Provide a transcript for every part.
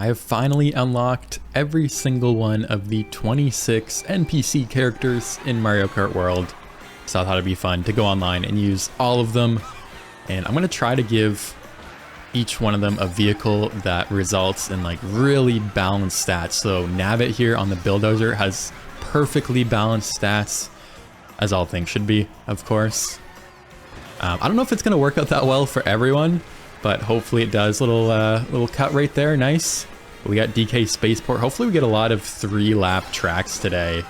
I have finally unlocked every single one of the 26 NPC characters in Mario Kart World. So I thought it'd be fun to go online and use all of them. And I'm gonna try to give each one of them a vehicle that results in like really balanced stats. So Nabbit here on the Bulldozer has perfectly balanced stats, as all things should be, of course. I don't know if it's gonna work out that well for everyone, but hopefully it does. Little cut right there, nice. We got DK Spaceport. Hopefully we get a lot of 3-lap tracks today,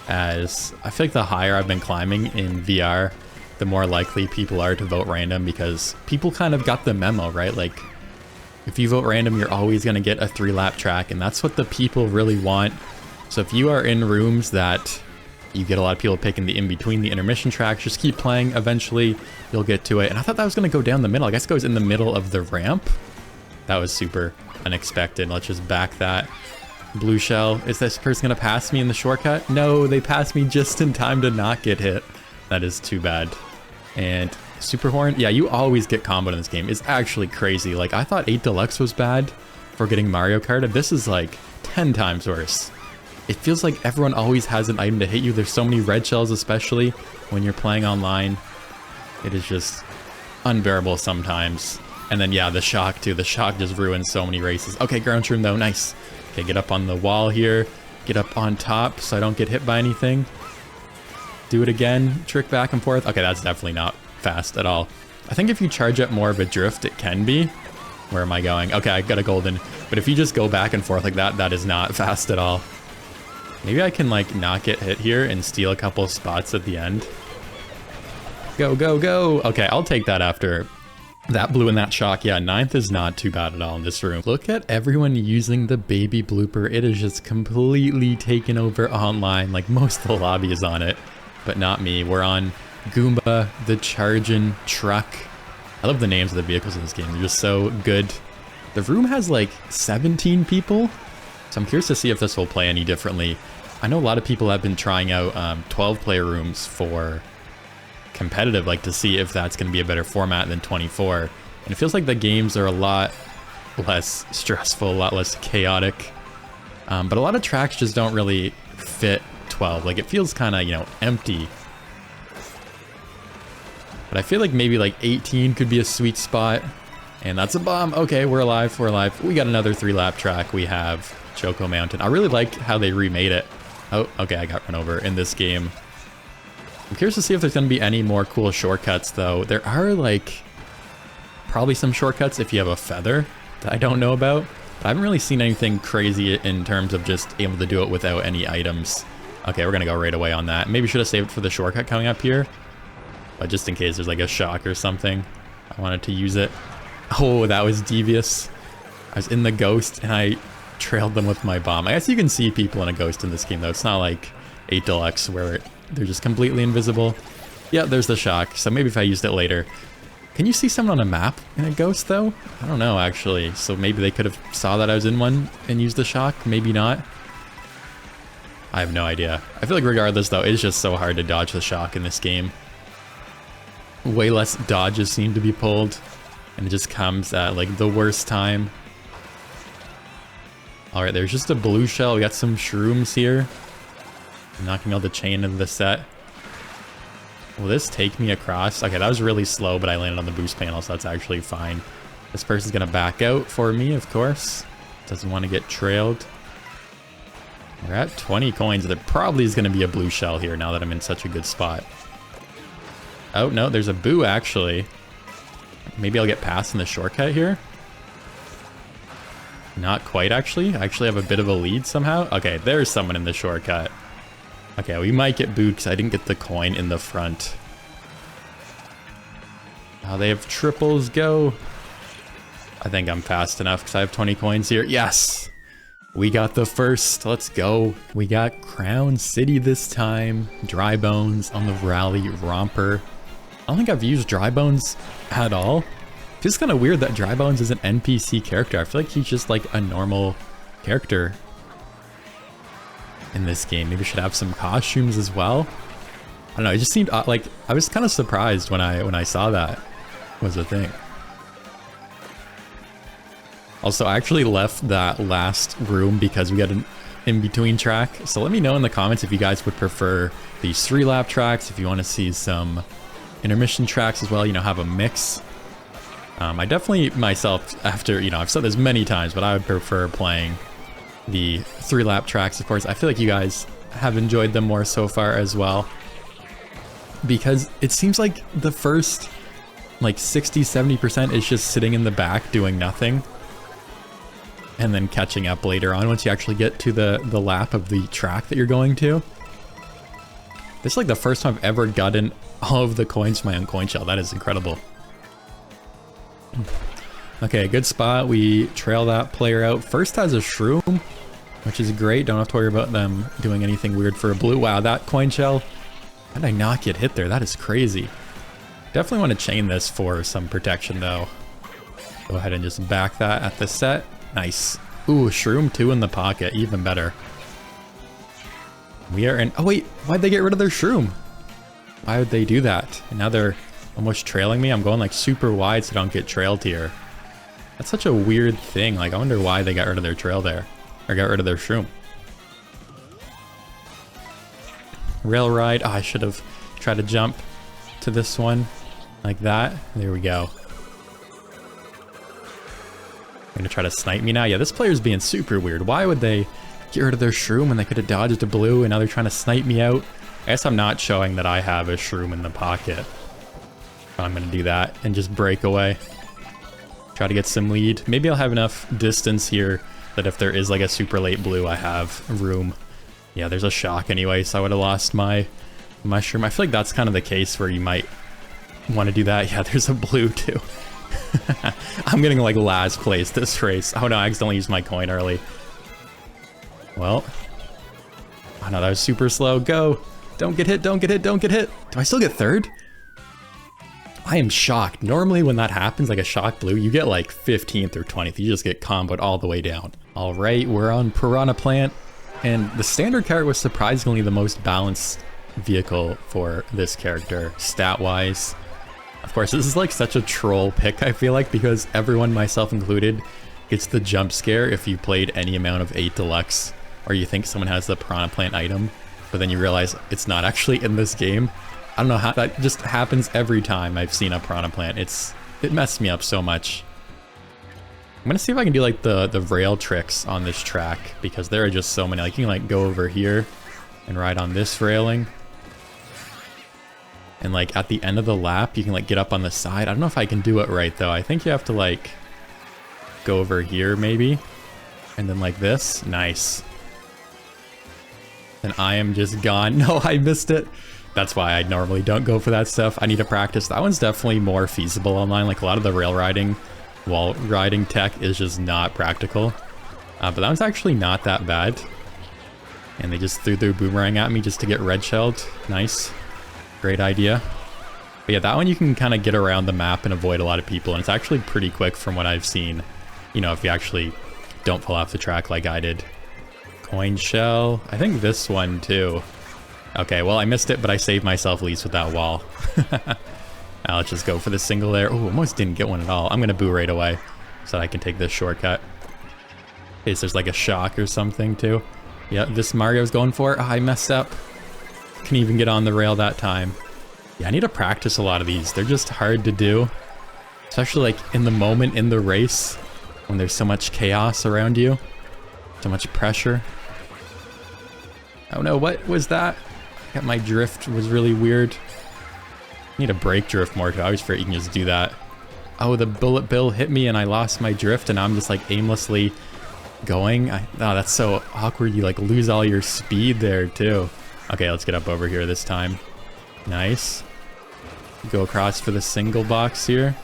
as I feel like the higher I've been climbing in VR, the more likely people are to vote random, because people kind of got the memo, right? Like, if you vote random, you're always gonna get a 3-lap track, and that's what the people really want. So if you are in rooms that you get a lot of people picking the in-between, the intermission tracks, just keep playing, eventually you'll get to it. And I thought that was gonna go down the middle. I guess it goes in the middle of the ramp. That was super unexpected. Let's just back that. Blue shell. Is this person gonna pass me in the shortcut? No, they passed me just in time to not get hit. That is too bad. And Super Horn, yeah, you always get comboed in this game. It's actually crazy. Like, I thought 8 Deluxe was bad for getting Mario Karted. This is like 10 times worse. It feels like everyone always has an item to hit you. There's so many red shells, especially when you're playing online. It is just unbearable sometimes. And then, yeah, the shock too. The shock just ruins so many races. Okay, ground shroom though, nice. Okay, get up on the wall here. Get up on top so I don't get hit by anything. Do it again, trick back and forth. Okay, that's definitely not fast at all. I think if you charge up more of a drift, it can be. Where am I going? Okay, I got a golden. But if you just go back and forth like that, that is not fast at all. Maybe I can like not get hit here and steal a couple spots at the end. Go, go, go. Okay, I'll take that after that blue and that shock. Yeah, 9th is not too bad at all in this room. Look at everyone using the baby blooper. It is just completely taken over online. Like, most of the lobby is on it, but not me. We're on Goomba, the Chargin Chuck. I love the names of the vehicles in this game. They're just so good. The room has like 17 people, so I'm curious to see if this will play any differently. I know a lot of people have been trying out 12-player rooms for competitive, like to see if that's going to be a better format than 24. And it feels like the games are a lot less stressful, a lot less chaotic. But a lot of tracks just don't really fit 12. Like, it feels kind of, you know, empty. But I feel like maybe like 18 could be a sweet spot. And that's a bomb. Okay, we're alive, we're alive. We got another 3-lap track. We have Choco Mountain. I really like how they remade it. Oh, okay, I got run over in this game. I'm curious to see if there's going to be any more cool shortcuts, though. There are, like, probably some shortcuts if you have a feather that I don't know about. But I haven't really seen anything crazy in terms of just able to do it without any items. Okay, we're going to go right away on that. Maybe should have saved it for the shortcut coming up here. But just in case there's, like, a shock or something, I wanted to use it. Oh, that was devious. I was in the ghost, and I trailed them with my bomb. I guess you can see people in a ghost in this game, though. It's not like 8 Deluxe where they're just completely invisible. Yeah, there's the shock. So maybe if I used it later. Can you see someone on a map in a ghost, though? I don't know, actually. So maybe they could have saw that I was in one and used the shock. Maybe not. I have no idea. I feel like regardless, though, it's just so hard to dodge the shock in this game. Way less dodges seem to be pulled. And it just comes at, like, the worst time. Alright, there's just a blue shell. We got some shrooms here. Knocking out the chain into the set. Will this take me across? Okay, that was really slow, but I landed on the boost panel, so that's actually fine. This person's gonna back out for me, of course. Doesn't want to get trailed. We're at 20 coins. There probably is gonna be a blue shell here now that I'm in such a good spot. Oh, no, there's a boo, actually. Maybe I'll get past in the shortcut here. Not quite, actually. I actually have a bit of a lead somehow. Okay, there's someone in the shortcut. Okay, we might get booed because I didn't get the coin in the front. Oh, they have triples. Go. I think I'm fast enough because I have 20 coins here. Yes! We got the first. Let's go. We got Crown City this time. Dry Bones on the Rally Romper. I don't think I've used Dry Bones at all. It's kind of weird that Dry Bones is an NPC character. I feel like he's just like a normal character in this game. Maybe should have some costumes as well. I don't know. It just seemed like I was kind of surprised when I saw that was a thing. Also, I actually left that last room because we got an in-between track. So let me know in the comments if you guys would prefer these 3-lap tracks, if you want to see some intermission tracks as well, you know, have a mix. I definitely myself, after, you know, I've said this many times, but I would prefer playing the 3-lap tracks, of course. I feel like you guys have enjoyed them more so far as well, because it seems like the first like 60-70% is just sitting in the back doing nothing, and then catching up later on once you actually get to the lap of the track that you're going to. This is like the first time I've ever gotten all of the coins from my own coin shell. That is incredible. Okay, good spot. We trail that player out. First has a shroom, which is great. Don't have to worry about them doing anything weird for a blue. Wow, that coin shell. How did I not get hit there? That is crazy. Definitely want to chain this for some protection though. Go ahead and just back that at the set. Nice. Ooh, shroom 2 in the pocket. Even better. We are in... Oh wait, why'd they get rid of their shroom? Why would they do that? And now they're almost trailing me. I'm going like super wide so I don't get trailed here. That's such a weird thing. Like, I wonder why they got rid of their trail there. Or got rid of their shroom. Rail ride. Oh, I should have tried to jump to this one. Like that. There we go. They're gonna try to snipe me now. Yeah, this player's being super weird. Why would they get rid of their shroom when they could have dodged a blue, and now they're trying to snipe me out? I guess I'm not showing that I have a shroom in the pocket. I'm gonna do that and just break away. Try to get some lead. Maybe I'll have enough distance here that if there is like a super late blue, I have room. Yeah, there's a shock anyway, so I would have lost my shroom. I feel like that's kind of the case where you might want to do that. Yeah, there's a blue too. I'm getting like last place this race. Oh no, I accidentally used my coin early. Well. Oh no, that was super slow. Go. Don't get hit, don't get hit, don't get hit. Do I still get third? I am shocked. Normally when that happens, like a shock blue, you get like 15th or 20th. You just get comboed all the way down. All right, we're on Piranha Plant. And the standard cart was surprisingly the most balanced vehicle for this character, stat-wise. Of course, this is like such a troll pick, I feel like, because everyone, myself included, gets the jump scare if you played any amount of 8 Deluxe, or you think someone has the Piranha Plant item, but then you realize it's not actually in this game. I don't know how that just happens every time I've seen a Piranha Plant. It messed me up so much. I'm gonna see if I can do like the rail tricks on this track, because there are just so many. Like you can like go over here and ride on this railing. And like at the end of the lap, you can like get up on the side. I don't know if I can do it right though. I think you have to like go over here maybe. And then like this. Nice. And I am just gone. No, I missed it. That's why I normally don't go for that stuff. I need to practice. That one's definitely more feasible online. Like a lot of the rail riding, wall riding tech is just not practical. But that one's actually not that bad. And they just threw their boomerang at me just to get red shelled. Nice. Great idea. But yeah, that one you can kind of get around the map and avoid a lot of people. And it's actually pretty quick from what I've seen. You know, if you actually don't fall off the track like I did. Coin shell. I think this one too. Okay, well, I missed it, but I saved myself at least with that wall. Now let's just go for the single there. Oh, almost didn't get one at all. I'm going to boo right away so that I can take this shortcut. In case there's like a shock or something too. Yeah, this Mario's going for. Oh, I messed up. Couldn't even get on the rail that time. Yeah, I need to practice a lot of these. They're just hard to do. Especially like in the moment in the race when there's so much chaos around you. So much pressure. Oh no, what was that? My drift was really weird. I need to brake drift more too. I always forget you can just do that. Oh, the bullet bill hit me and I lost my drift and I'm just like aimlessly going. Oh, that's so awkward. You like lose all your speed there too. Okay, let's get up over here this time. Nice. Go across for the single box here.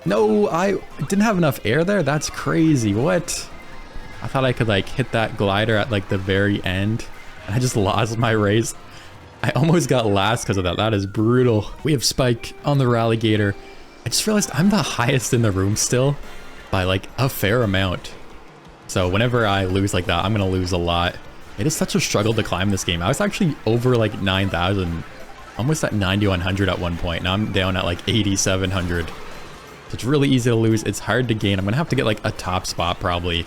No, I didn't have enough air there. That's crazy. What? I thought I could like hit that glider at like the very end. I just lost my race. I almost got last because of that. That is brutal. We have Spike on the Rallygator. I just realized I'm the highest in the room still by like a fair amount. So whenever I lose like that, I'm gonna lose a lot. It is such a struggle to climb this game. I was actually over like 9,000, almost at 9,100 at one point. Now I'm down at like 8,700. It's really easy to lose. It's hard to gain. I'm gonna have to get like a top spot probably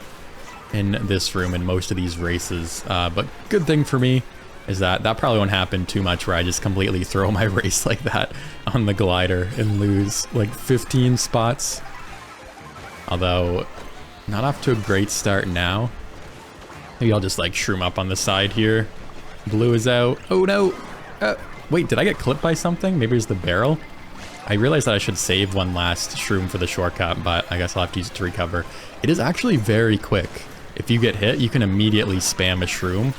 in this room in most of these races. But good thing for me is that probably won't happen too much where I just completely throw my race like that on the glider and lose like 15 spots. Although, not off to a great start now. Maybe I'll just like shroom up on the side here. Blue is out. Oh no! Wait, did I get clipped by something? Maybe it's the barrel? I realized that I should save one last shroom for the shortcut, but I guess I'll have to use it to recover. It is actually very quick. If you get hit, you can immediately spam a shroom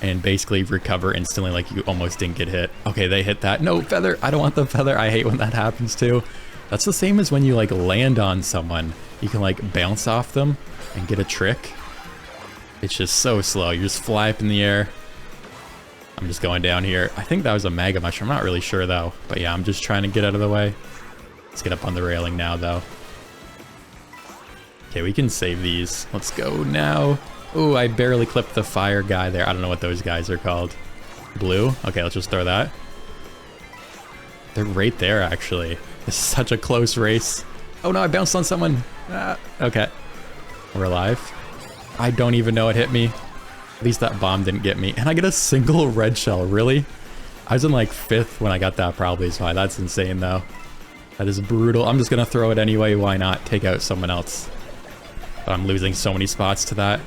and basically recover instantly like you almost didn't get hit. Okay, they hit that. No, feather! I don't want the feather. I hate when that happens too. That's the same as when you like land on someone. You can like bounce off them and get a trick. It's just so slow. You just fly up in the air. I'm just going down here. I think that was a mega mushroom. I'm not really sure though. But yeah, I'm just trying to get out of the way. Let's get up on the railing now though. Okay, we can save these. Let's go now. Oh, I barely clipped the fire guy there. I don't know what those guys are called. Blue? Okay, let's just throw that. They're right there, actually. This is such a close race. Oh no, I bounced on someone. Okay. We're alive. I don't even know it hit me. At least that bomb didn't get me. And I get a single red shell, really? I was in like 5th when I got that probably, so that's insane though. That is brutal. I'm just gonna throw it anyway, why not? Take out someone else. But I'm losing so many spots to that.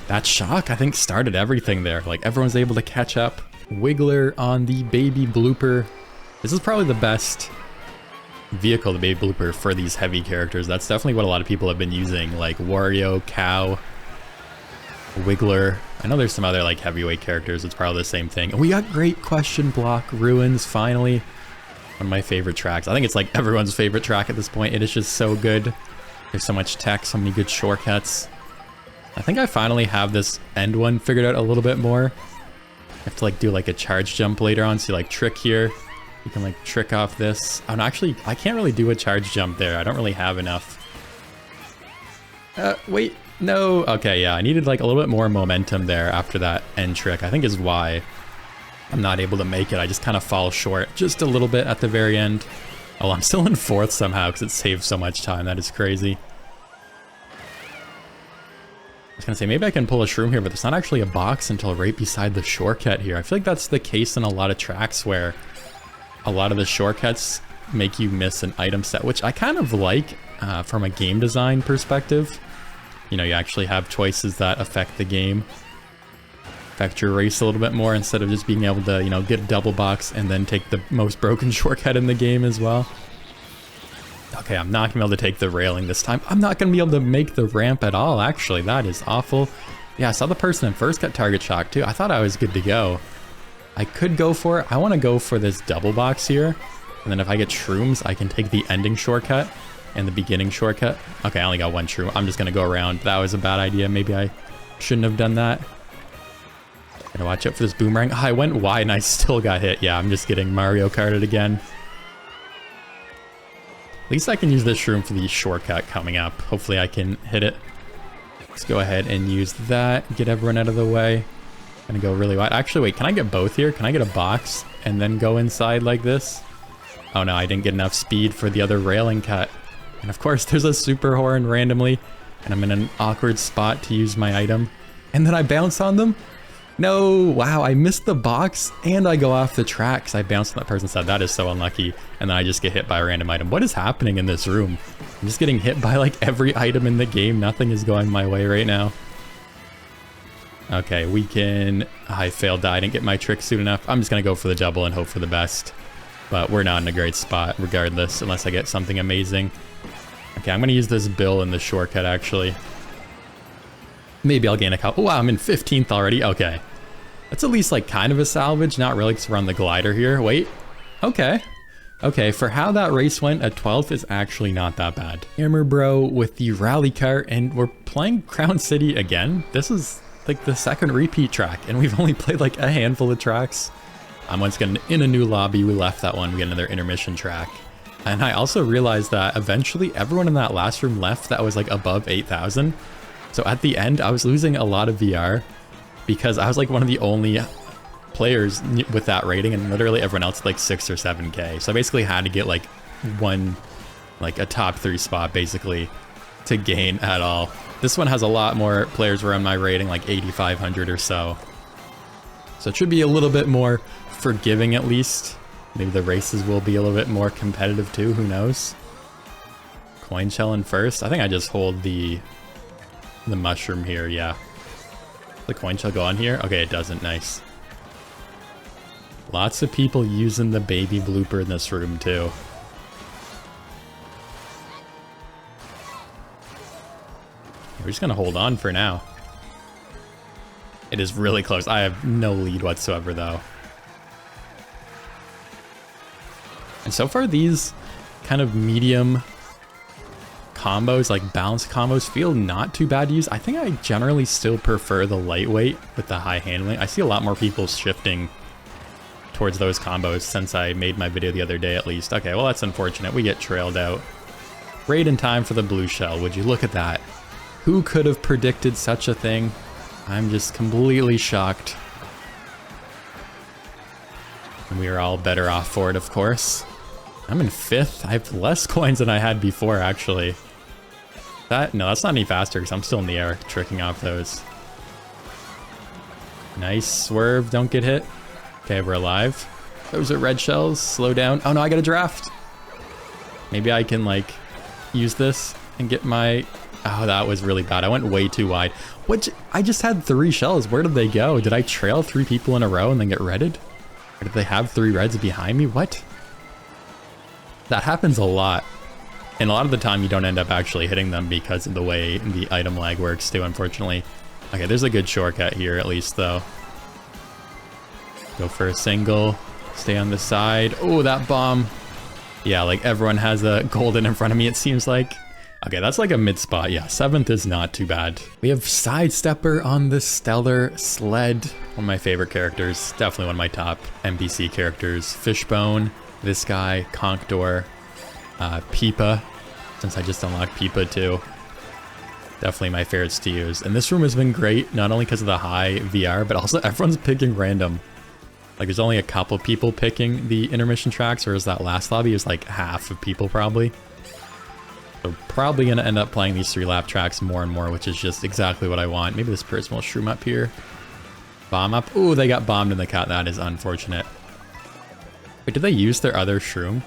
That shock, I think, started everything there. Like, everyone's able to catch up. Wiggler on the baby blooper. This is probably the best vehicle, the baby blooper, for these heavy characters. That's definitely what a lot of people have been using, like Wario, Cow, Wiggler. I know there's some other, like, heavyweight characters. It's probably the same thing. And we got Great Question Block Ruins, finally. One of my favorite tracks. I think it's, like, everyone's favorite track at this point. It is just so good. There's so much tech, so many good shortcuts. I think I finally have this end one figured out a little bit more. I have to like do like a charge jump later on, so like trick here. You can like trick off this. Oh no, actually I can't really do a charge jump there. I don't really have enough. Wait, no. Okay, yeah, I needed like a little bit more momentum there after that end trick. I think is why I'm not able to make it. I just kind of fall short just a little bit at the very end. Oh, I'm still in 4th somehow because it saved so much time. That is crazy. I was gonna say, maybe I can pull a shroom here, but there's not actually a box until right beside the shortcut here. I feel like that's the case in a lot of tracks where a lot of the shortcuts make you miss an item set, which I kind of like from a game design perspective. You know, you actually have choices that affect the game, affect your race a little bit more instead of just being able to, you know, get a double box and then take the most broken shortcut in the game as well. Okay, I'm not gonna be able to take the railing this time. I'm not gonna be able to make the ramp at all, actually. That is awful. Yeah, I saw the person in first get target shock too. I thought I was good to go. I could go for it. I want to go for this double box here. And then if I get shrooms, I can take the ending shortcut and the beginning shortcut. Okay, I only got one shroom. I'm just gonna go around. That was a bad idea. Maybe I shouldn't have done that. Gotta watch out for this boomerang. Oh, I went wide and I still got hit. Yeah, I'm just getting Mario Karted again. At least I can use this shroom for the shortcut coming up. Hopefully I can hit it. Let's go ahead and use that. Get everyone out of the way. Gonna go really wide. Actually, wait, can I get both here? Can I get a box and then go inside like this? Oh no, I didn't get enough speed for the other railing cut. And of course, there's a super horn randomly. And I'm in an awkward spot to use my item. And then I bounce on them? No, wow, I missed the box and I go off the track because I bounced on that person's head. That is so unlucky. And then I just get hit by a random item. What is happening in this room? I'm just getting hit by like every item in the game. Nothing is going my way right now. Okay, we can... I failed that. I didn't get my trick soon enough. I'm just going to go for the double and hope for the best. But we're not in a great spot regardless unless I get something amazing. Okay, I'm going to use this bill in the shortcut actually. Maybe I'll gain a couple. Oh, wow, I'm in 15th already. Okay. That's at least like kind of a salvage. Not really because we're on the glider here. Wait. Okay. Okay, for how that race went, a 12th is actually not that bad. Hammer Bro with the rally cart, and we're playing Crown City again. This is like the second repeat track, and we've only played like a handful of tracks. Once again, in a new lobby, we left that one. We get another intermission track. And I also realized that eventually everyone in that last room left that was like above 8,000. So at the end, I was losing a lot of VR because I was like one of the only players with that rating, and literally everyone else like 6 or 7K. So I basically had to get like one like a top 3 spot basically to gain at all. This one has a lot more players around my rating, like 8,500 or so. So it should be a little bit more forgiving at least. Maybe the races will be a little bit more competitive too, who knows? Coin shell in first. I think I just hold the mushroom here, yeah. The coin shell go on here? Okay, it doesn't, nice. Lots of people using the baby blooper in this room too. We're just gonna hold on for now. It is really close. I have no lead whatsoever though. And so far these kind of medium combos, like balance combos, feel not too bad to use. I think I generally still prefer the lightweight with the high handling. I see a lot more people shifting towards those combos since I made my video the other day at least. Okay, well that's unfortunate. We get trailed out. Right in time for the blue shell. Would you look at that? Who could have predicted such a thing? I'm just completely shocked. And we are all better off for it, of course. I'm in 5th. I have less coins than I had before, actually. No, that's not any faster because I'm still in the air, tricking off those. Nice swerve, don't get hit. Okay, we're alive. Those are red shells, slow down. Oh no, I got a draft. Maybe I can like use this and get my... Oh, that was really bad. I went way too wide. What? I just had 3 shells. Where did they go? Did I trail 3 people in a row and then get redded? Or did they have 3 reds behind me? What? That happens a lot. And a lot of the time you don't end up actually hitting them because of the way the item lag works too, unfortunately. Okay, there's a good shortcut here at least though. Go for a single. Stay on the side. Oh, that bomb. Yeah, like everyone has a golden in front of me, it seems like. Okay, that's like a mid spot. Yeah, 7th is not too bad. We have Sidestepper on the Stellar Sled. One of my favorite characters. Definitely one of my top NPC characters. Fishbone, this guy, Conkdor, Peepa, since I just unlocked Peepa too. Definitely my favorites to use. And this room has been great, not only because of the high VR, but also everyone's picking random. Like there's only a couple people picking the intermission tracks, whereas that last lobby was like half of people probably. So probably gonna end up playing these 3-lap tracks more and more, which is just exactly what I want. Maybe this person will shroom up here. Bomb up. Ooh, they got bombed in the cut. That is unfortunate. Wait, did they use their other shroom?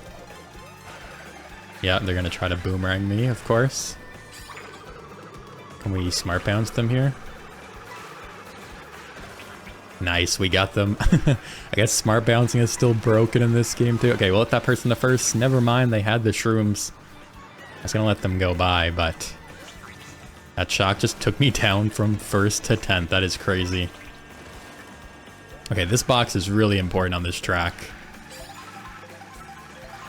Yeah, they're gonna try to boomerang me, of course. Can we smart bounce them here? Nice, we got them. I guess smart bouncing is still broken in this game too. Okay, we'll let that person to first. Never mind, they had the shrooms. I was gonna let them go by, but that shock just took me down from 1st to 10th. That is crazy. Okay, this box is really important on this track.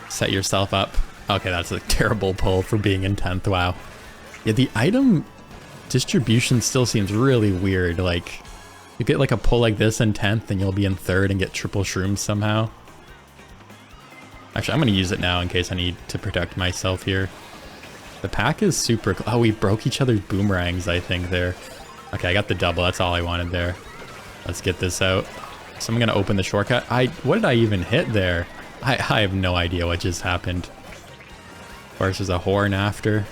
Set yourself up. Okay, that's a terrible pull for being in 10th. Wow. Yeah, the item distribution still seems really weird. Like, you get like a pull like this in 10th and you'll be in 3rd and get triple shrooms somehow. Actually, I'm gonna use it now in case I need to protect myself here. The pack is super... Oh, we broke each other's boomerangs, I think, there. Okay, I got the double. That's all I wanted there. Let's get this out. So I'm going to open the shortcut. What did I even hit there? I have no idea what just happened. Of course, there's a horn after.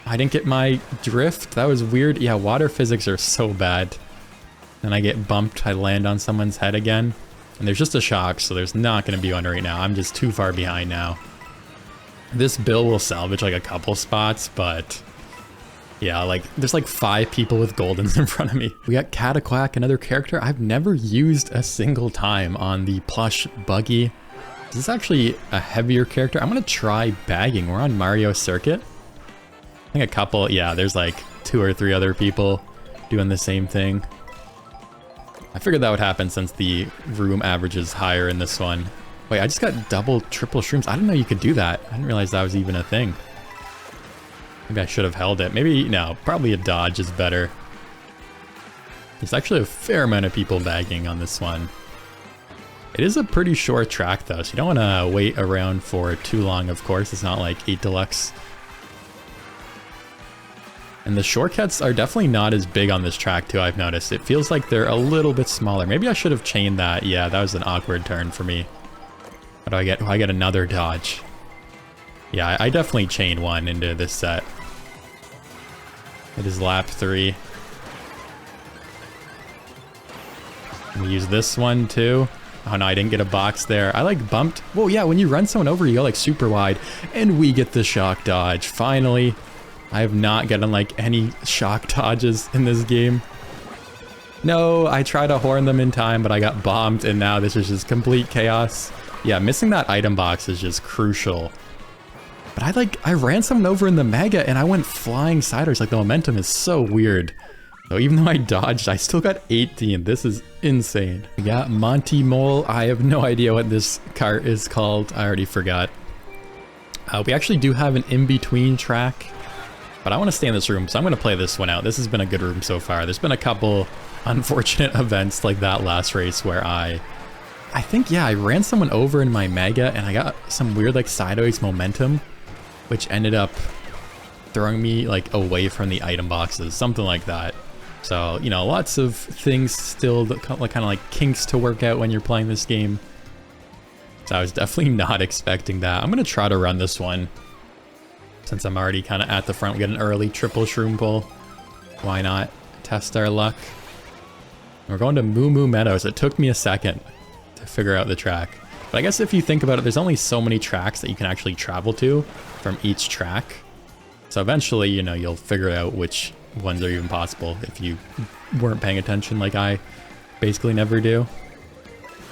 I didn't get my drift. That was weird. Yeah, water physics are so bad. Then I get bumped. I land on someone's head again. And there's just a shock, so there's not going to be one right now. I'm just too far behind now. This bill will salvage like a couple spots, but yeah, like there's like 5 people with goldens in front of me. We got Cataquack, another character I've never used a single time on the plush buggy. This is actually a heavier character. I'm gonna try bagging. We're on Mario Circuit. I think a couple, yeah, there's like 2 or 3 other people doing the same thing. I figured that would happen since the room average is higher in this one. Wait, I just got double, triple shrooms. I didn't know you could do that. I didn't realize that was even a thing. Maybe I should have held it. Maybe, no, probably a dodge is better. There's actually a fair amount of people bagging on this one. It is a pretty short track though, so you don't want to wait around for too long, of course. It's not like 8 Deluxe. And the shortcuts are definitely not as big on this track too, I've noticed. It feels like they're a little bit smaller. Maybe I should have chained that. Yeah, that was an awkward turn for me. What do I get? Oh, I get another dodge. Yeah, I definitely chain 1 into this set. It is lap 3. We use this one too. Oh no, I didn't get a box there. I like bumped. Whoa, yeah, when you run someone over, you go like super wide. And we get the shock dodge. Finally. I have not gotten like any shock dodges in this game. No, I tried to horn them in time, but I got bombed, and now this is just complete chaos. Yeah, missing that item box is just crucial. But I ran someone over in the Mega, and I went flying sideways. Like, the momentum is so weird. So even though I dodged, I still got 18. This is insane. We got Monty Mole. I have no idea what this cart is called. I already forgot. We actually do have an in-between track, but I want to stay in this room, so I'm going to play this one out. This has been a good room so far. There's been a couple unfortunate events like that last race where I think, yeah, I ran someone over in my Mega, and I got some weird, like, sideways momentum, which ended up throwing me, like, away from the item boxes, something like that. So, you know, lots of things still that kind of like kinks to work out when you're playing this game. So I was definitely not expecting that. I'm going to try to run this one. Since I'm already kind of at the front, we get an early triple shroom pull. Why not test our luck? We're going to Moo Moo Meadows. It took me a second to figure out the track. But I guess if you think about it, there's only so many tracks that you can actually travel to from each track. So eventually, you know, you'll figure out which ones are even possible if you weren't paying attention like I basically never do.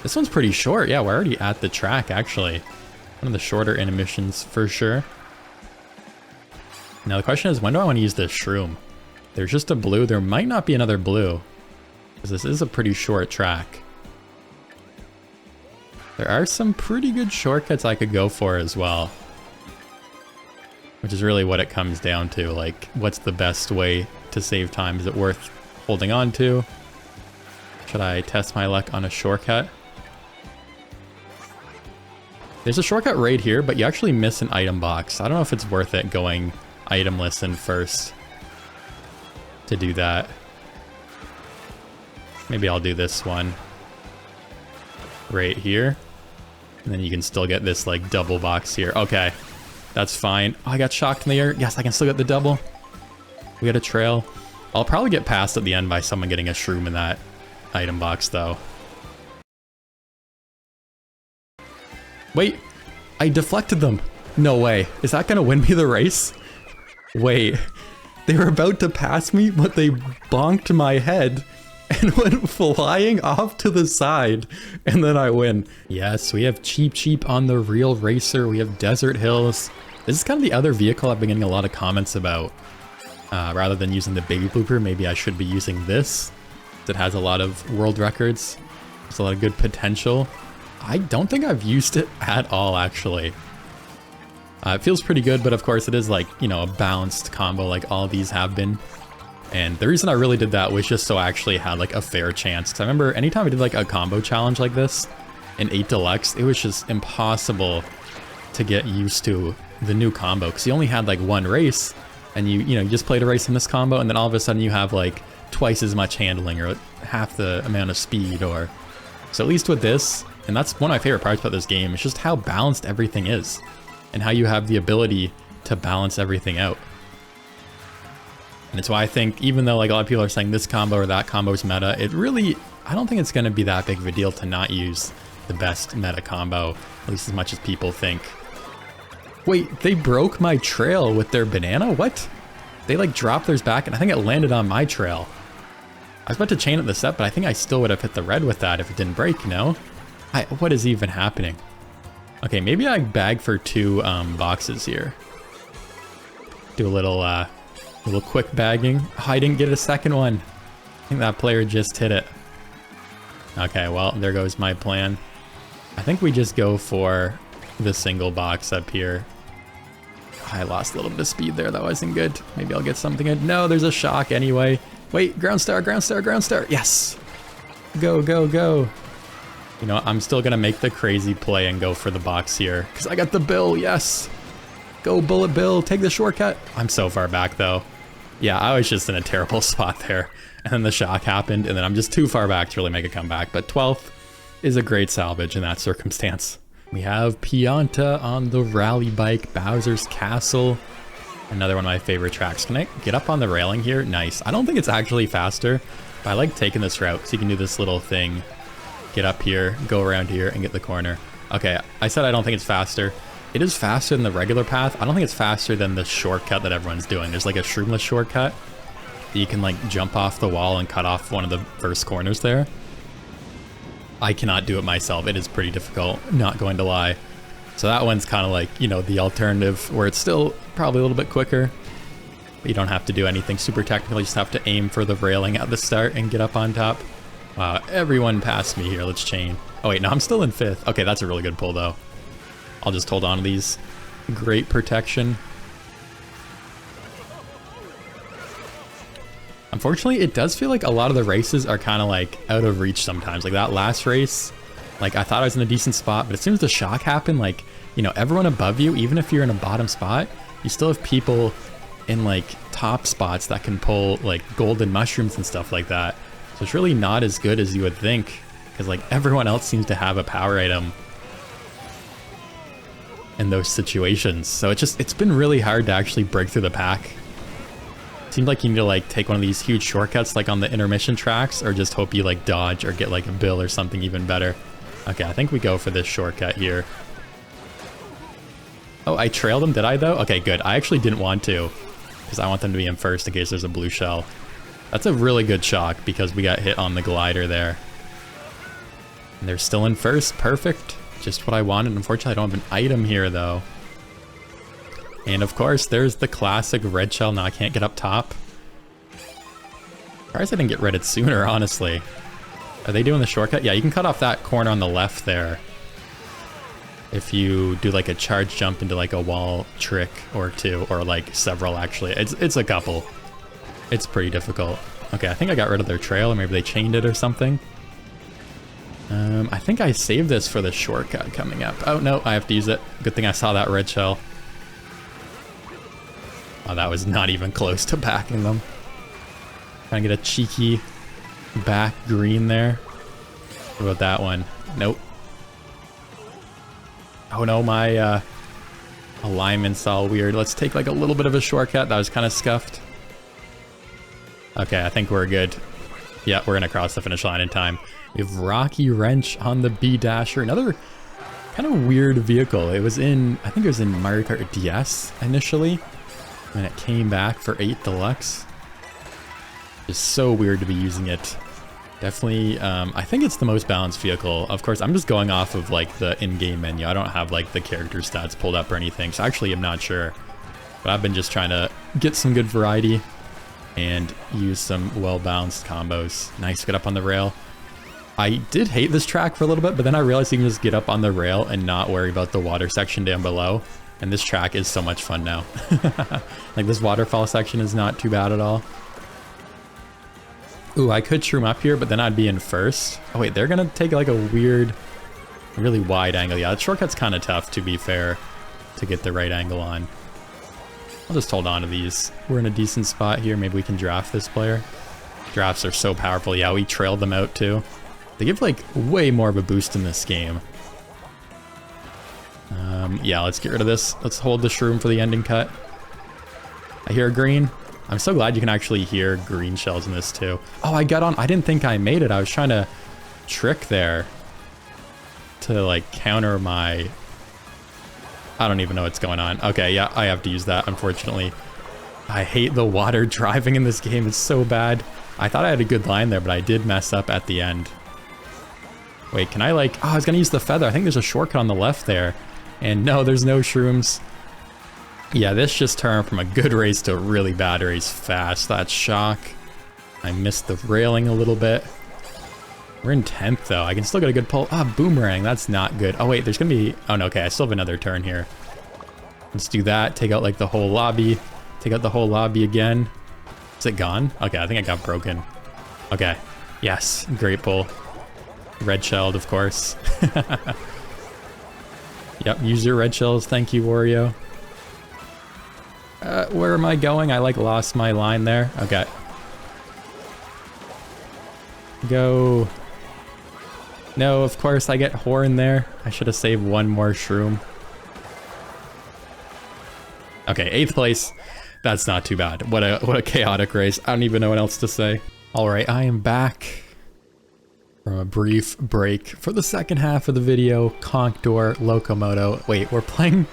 This one's pretty short. Yeah, we're already at the track, actually. One of the shorter intermissions for sure. Now the question is, when do I want to use this shroom? There's just a blue. There might not be another blue, because this is a pretty short track. There are some pretty good shortcuts I could go for as well. Which is really what it comes down to, like, what's the best way to save time? Is it worth holding on to? Should I test my luck on a shortcut? There's a shortcut right here, but you actually miss an item box. I don't know if it's worth it going itemless in first to do that. Maybe I'll do this one right here. And then you can still get this, like, double box here. Okay. That's fine. Oh, I got shocked in the air. Yes, I can still get the double. We got a trail. I'll probably get passed at the end by someone getting a shroom in that item box, though. Wait, I deflected them. No way. Is that gonna win me the race? Wait, they were about to pass me, but they bonked my head and went flying off to the side, and then I win. Yes, we have Cheep Cheep on the Real Racer. We have Desert Hills. This is kind of the other vehicle I've been getting a lot of comments about. Rather than using the baby blooper, maybe I should be using this. It has a lot of world records. There's a lot of good potential. I don't think I've used it at all, actually. It feels pretty good, but of course it is like, you know, a balanced combo like all these have been. And the reason I really did that was just so I actually had like a fair chance. Because I remember anytime I did like a combo challenge like this in 8 Deluxe, it was just impossible to get used to the new combo. Because you only had like one race, and you just played a race in this combo, and then all of a sudden you have like twice as much handling or half the amount of speed. Or so at least with this, and that's one of my favorite parts about this game, is just how balanced everything is. And how you have the ability to balance everything out. And it's why I think, even though like a lot of people are saying this combo or that combo is meta, it really, I don't think it's going to be that big of a deal to not use the best meta combo, at least as much as people think. Wait, they broke my trail with their banana? What? They like dropped theirs back, and I think it landed on my trail. I was about to chain it the set, but I think I still would have hit the red with that if it didn't break, no? What is even happening? Okay, maybe I bag for 2 boxes here. Do a little quick bagging. Oh, I didn't get a second one. I think that player just hit it. Okay, well, there goes my plan. I think we just go for the single box up here. I lost a little bit of speed there. That wasn't good. Maybe I'll get something good. No, there's a shock anyway. Wait, ground star, ground star, ground star. Yes. Go, go, go. You know, I'm still going to make the crazy play and go for the box here. Because I got the bill, yes. Go, Bullet Bill, take the shortcut. I'm so far back, though. Yeah, I was just in a terrible spot there. And then the shock happened, and then I'm just too far back to really make a comeback. But 12th is a great salvage in that circumstance. We have Pianta on the rally bike, Bowser's Castle. Another one of my favorite tracks. Can I get up on the railing here? Nice. I don't think it's actually faster, but I like taking this route. So you can do this little thing. Get up here, go around here, and get the corner. Okay, I said I don't think it's faster. It is faster than the regular path. I don't think it's faster than the shortcut that everyone's doing. There's like a shroomless shortcut that you can like jump off the wall and cut off one of the first corners there. I cannot do it myself. It is pretty difficult, not going to lie. So that one's kind of like, you know, the alternative where it's still probably a little bit quicker. But you don't have to do anything super technical. You just have to aim for the railing at the start and get up on top. Wow, everyone passed me here. Let's chain. Oh wait, no, I'm still in 5th. Okay, that's a really good pull though. I'll just hold on to these. Great protection. Unfortunately, it does feel like a lot of the races are kind of like out of reach sometimes. Like that last race, like I thought I was in a decent spot, but as soon as the shock happened, like, you know, everyone above you, even if you're in a bottom spot, you still have people in like top spots that can pull like golden mushrooms and stuff like that. So it's really not as good as you would think, because like everyone else seems to have a power item in those situations. So it's been really hard to actually break through the pack. Seems like you need to like take one of these huge shortcuts like on the intermission tracks, or just hope you like dodge or get like a bill or something even better. Okay, I think we go for this shortcut here. Oh, I trailed them, did I though? Okay, good. I actually didn't want to, because I want them to be in first in case there's a blue shell. That's a really good shock because we got hit on the glider there. And they're still in first, perfect. Just what I wanted. Unfortunately, I don't have an item here though. And of course, there's the classic red shell. Now I can't get up top. Surprised I didn't get redded sooner, honestly. Are they doing the shortcut? Yeah, you can cut off that corner on the left there. If you do like a charge jump into like a wall trick or two, or like several actually. It's a couple. It's pretty difficult. Okay, I think I got rid of their trail, or maybe they chained it or something. I think I saved this for the shortcut coming up. Oh no, I have to use it. Good thing I saw that red shell. Oh, that was not even close to backing them. Trying to get a cheeky back green there. What about that one? Nope. Oh no, my alignment's all weird. Let's take like a little bit of a shortcut. That was kind of scuffed. Okay, I think we're good. Yeah, we're gonna cross the finish line in time. We have Rocky Wrench on the B-Dasher. Another kind of weird vehicle. It was in, I think it was in Mario Kart DS initially. And it came back for 8 Deluxe. It's so weird to be using it. Definitely, I think it's the most balanced vehicle. Of course, I'm just going off of like the in-game menu. I don't have like the character stats pulled up or anything. So actually, I'm not sure. But I've been just trying to get some good variety and use some well-balanced combos. Nice, get up on the rail. I did hate this track for a little bit, but then I realized you can just get up on the rail and not worry about the water section down below. And this track is so much fun now. Like this waterfall section is not too bad at all. Ooh, I could shroom up here, but then I'd be in first. Oh wait, they're gonna take like a weird, really wide angle. Yeah, the shortcut's kind of tough, to be fair, to get the right angle on. I'll just hold on to these. We're in a decent spot here. Maybe we can draft this player. Drafts are so powerful. Yeah, we trailed them out too. They give like way more of a boost in this game. Yeah, let's get rid of this. Let's hold the shroom for the ending cut. I hear green. I'm so glad you can actually hear green shells in this too. Oh, I got on. I didn't think I made it. I was trying to trick there to like counter my... I don't even know what's going on. Okay, yeah, I have to use that, unfortunately. I hate the water driving in this game. It's so bad. I thought I had a good line there, but I did mess up at the end. Wait, can I like... Oh, I was going to use the feather. I think there's a shortcut on the left there. And no, there's no shrooms. Yeah, this just turned from a good race to a really bad race fast. That shock. I missed the railing a little bit. We're in 10th though. I can still get a good pull. Ah, boomerang. That's not good. Oh wait, there's gonna be... Oh no, okay, I still have another turn here. Let's do that. Take out like the whole lobby. Take out the whole lobby again. Is it gone? Okay, I think I got broken. Okay. Yes, great pull. Red shelled, of course. Yep, use your red shells. Thank you, Wario. Where am I going? I like lost my line there. Okay. No, of course I get horn there. I should have saved one more shroom. Okay, 8th place. That's not too bad. What a chaotic race. I don't even know what else to say. All right, I am back from a brief break for the second half of the video. Conkdor, Locomoto. Wait, we're playing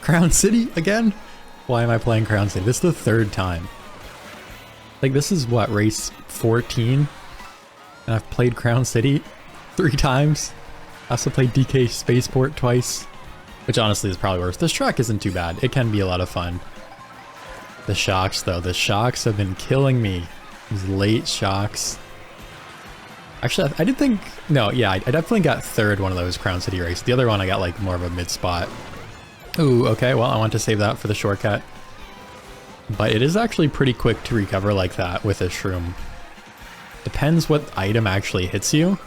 Crown City again? Why am I playing Crown City? This is the 3rd time. Like, this is what, race 14? And I've played Crown City 3 times. I also played DK Spaceport twice, which honestly is probably worse. This track isn't too bad. It can be a lot of fun. The shocks, though. The shocks have been killing me. These late shocks. Actually, I did think... No, yeah, I definitely got 3rd one of those Crown City races. The other one I got, like, more of a mid-spot. Ooh, okay, well, I want to save that for the shortcut. But it is actually pretty quick to recover like that with a shroom. Depends what item actually hits you.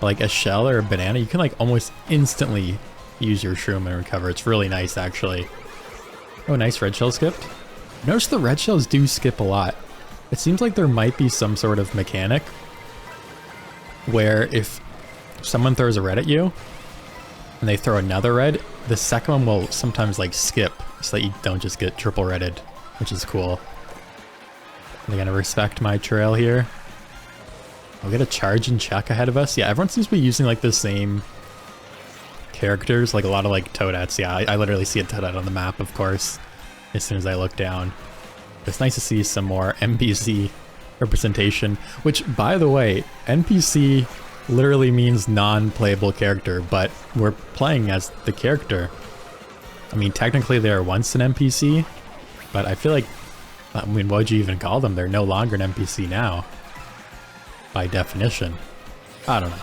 Like a shell or a banana, you can like almost instantly use your shroom and recover. It's really nice, actually. Oh, nice red shell skipped. Notice the red shells do skip a lot. It seems like there might be some sort of mechanic where if someone throws a red at you and they throw another red, the second one will sometimes like skip so that you don't just get triple redded, which is cool. They're gonna respect my trail here. We'll get a Chargin Chuck ahead of us. Yeah, everyone seems to be using like the same characters, like a lot of like Toadettes. Yeah, I literally see a Toadette on the map, of course, as soon as I look down. It's nice to see some more NPC representation, which, by the way, NPC literally means non-playable character, but we're playing as the character. I mean, technically they are once an NPC, but I feel like, I mean, what would you even call them? They're no longer an NPC now, by definition. I don't know.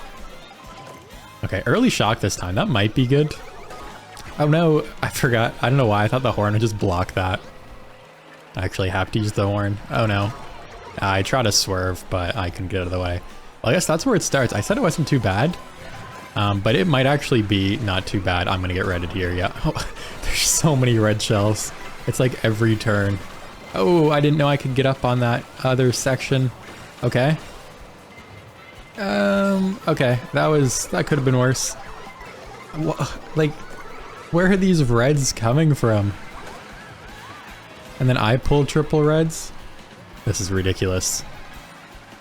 Okay, early shock this time. That might be good. Oh no, I forgot. I don't know why. I thought the horn would just block that. I actually have to use the horn. Oh no. I tried to swerve, but I couldn't get out of the way. Well, I guess that's where it starts. I said it wasn't too bad, but it might actually be not too bad. I'm gonna get redded here, yeah. Oh, there's so many red shells. It's like every turn. Oh, I didn't know I could get up on that other section. Okay. Okay, that could have been worse. Like, where are these reds coming from? And then I pulled triple reds? This is ridiculous.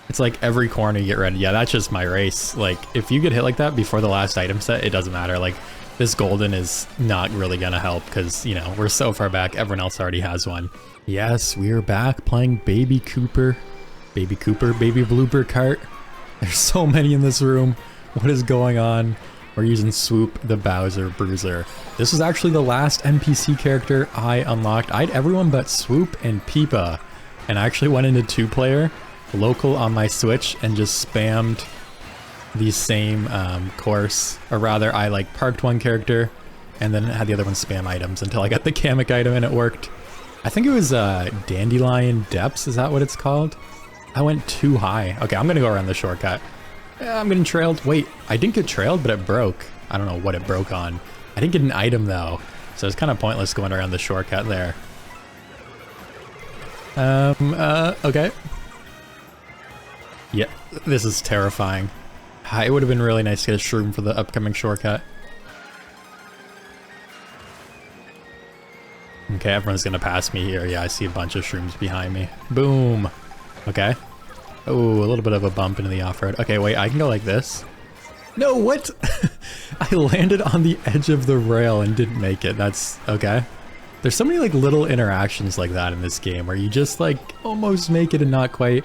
It's like every corner you get red. Yeah, that's just my race. Like, if you get hit like that before the last item set, it doesn't matter. Like, this golden is not really gonna help because, you know, we're so far back, everyone else already has one. Yes, we are back playing Baby Cooper, Baby Blooper Cart. There's so many in this room. What is going on? We're using Swoop, the Bowser Bruiser. This was actually the last NPC character I unlocked. I had everyone but Swoop and Peepa. And I actually went into 2-player local on my Switch and just spammed the same course. Or rather, I like parked one character and then had the other one spam items until I got the Kamek item and it worked. I think it was Dandelion Depths, is that what it's called? I went too high. Okay, I'm gonna go around the shortcut. I'm getting trailed. Wait, I didn't get trailed, but it broke. I don't know what it broke on. I didn't get an item though, so it's kind of pointless going around the shortcut there. Okay. Yeah, this is terrifying. It would have been really nice to get a shroom for the upcoming shortcut. Okay, everyone's gonna pass me here. Yeah, I see a bunch of shrooms behind me. Boom. Okay. Oh, a little bit of a bump into the off-road. Okay, wait, I can go like this. No, what? I landed on the edge of the rail and didn't make it. That's okay. There's so many like little interactions like that in this game where you just like almost make it and not quite.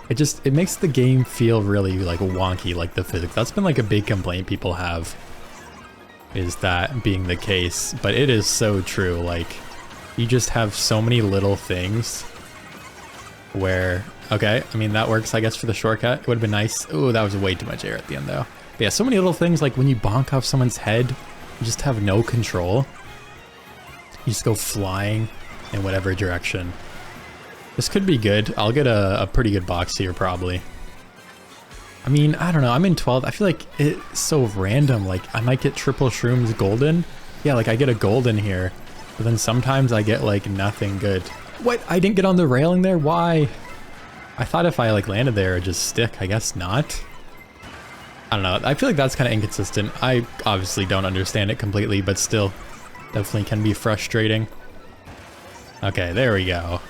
It makes the game feel really like wonky, like the physics. That's been like a big complaint people have, is that being the case. But it is so true. Like, you just have so many little things where, okay, I mean, that works, I guess, for the shortcut. It would have been nice. Oh, that was way too much air at the end, though. But yeah, so many little things, like when you bonk off someone's head, you just have no control. You just go flying in whatever direction. This could be good. I'll get a pretty good box here, probably. I mean, I don't know. I'm in 12th. I feel like it's so random. Like, I might get triple shrooms golden. Yeah, like, I get a golden here. But then sometimes I get, like, nothing good. What? I didn't get on the railing there? Why? I thought if I like landed there it'd just stick. I guess not. I don't know. I feel like that's kind of inconsistent. I obviously don't understand it completely, but still definitely can be frustrating. Okay, there we go.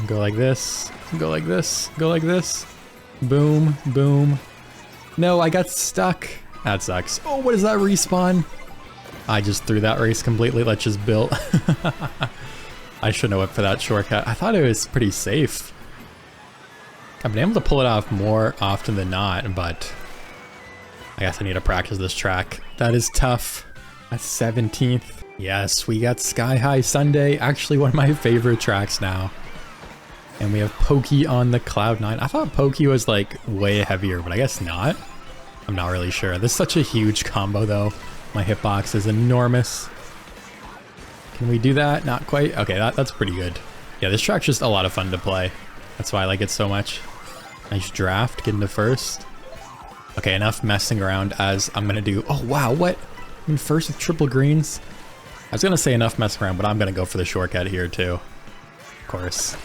Go like this, go like this, go like this. Boom, boom. No, I got stuck. That sucks. Oh, what is that respawn? I just threw that race completely. Let's just build. I shouldn't have went for that shortcut. I thought it was pretty safe. I've been able to pull it off more often than not, but I guess I need to practice this track. That is tough. That's 17th. Yes, we got Sky High Sunday, actually one of my favorite tracks now. And we have Pokey on the Cloud9. I thought Pokey was like way heavier, but I guess not. I'm not really sure. This is such a huge combo though. My hitbox is enormous. Can we do that? Not quite. Okay, that's pretty good. Yeah, this track's just a lot of fun to play. That's why I like it so much. Nice draft, get into first. Okay, enough messing around as I'm gonna do... Oh wow, what? I'm in first with triple greens? I was gonna say enough messing around, but I'm gonna go for the shortcut here too. Of course.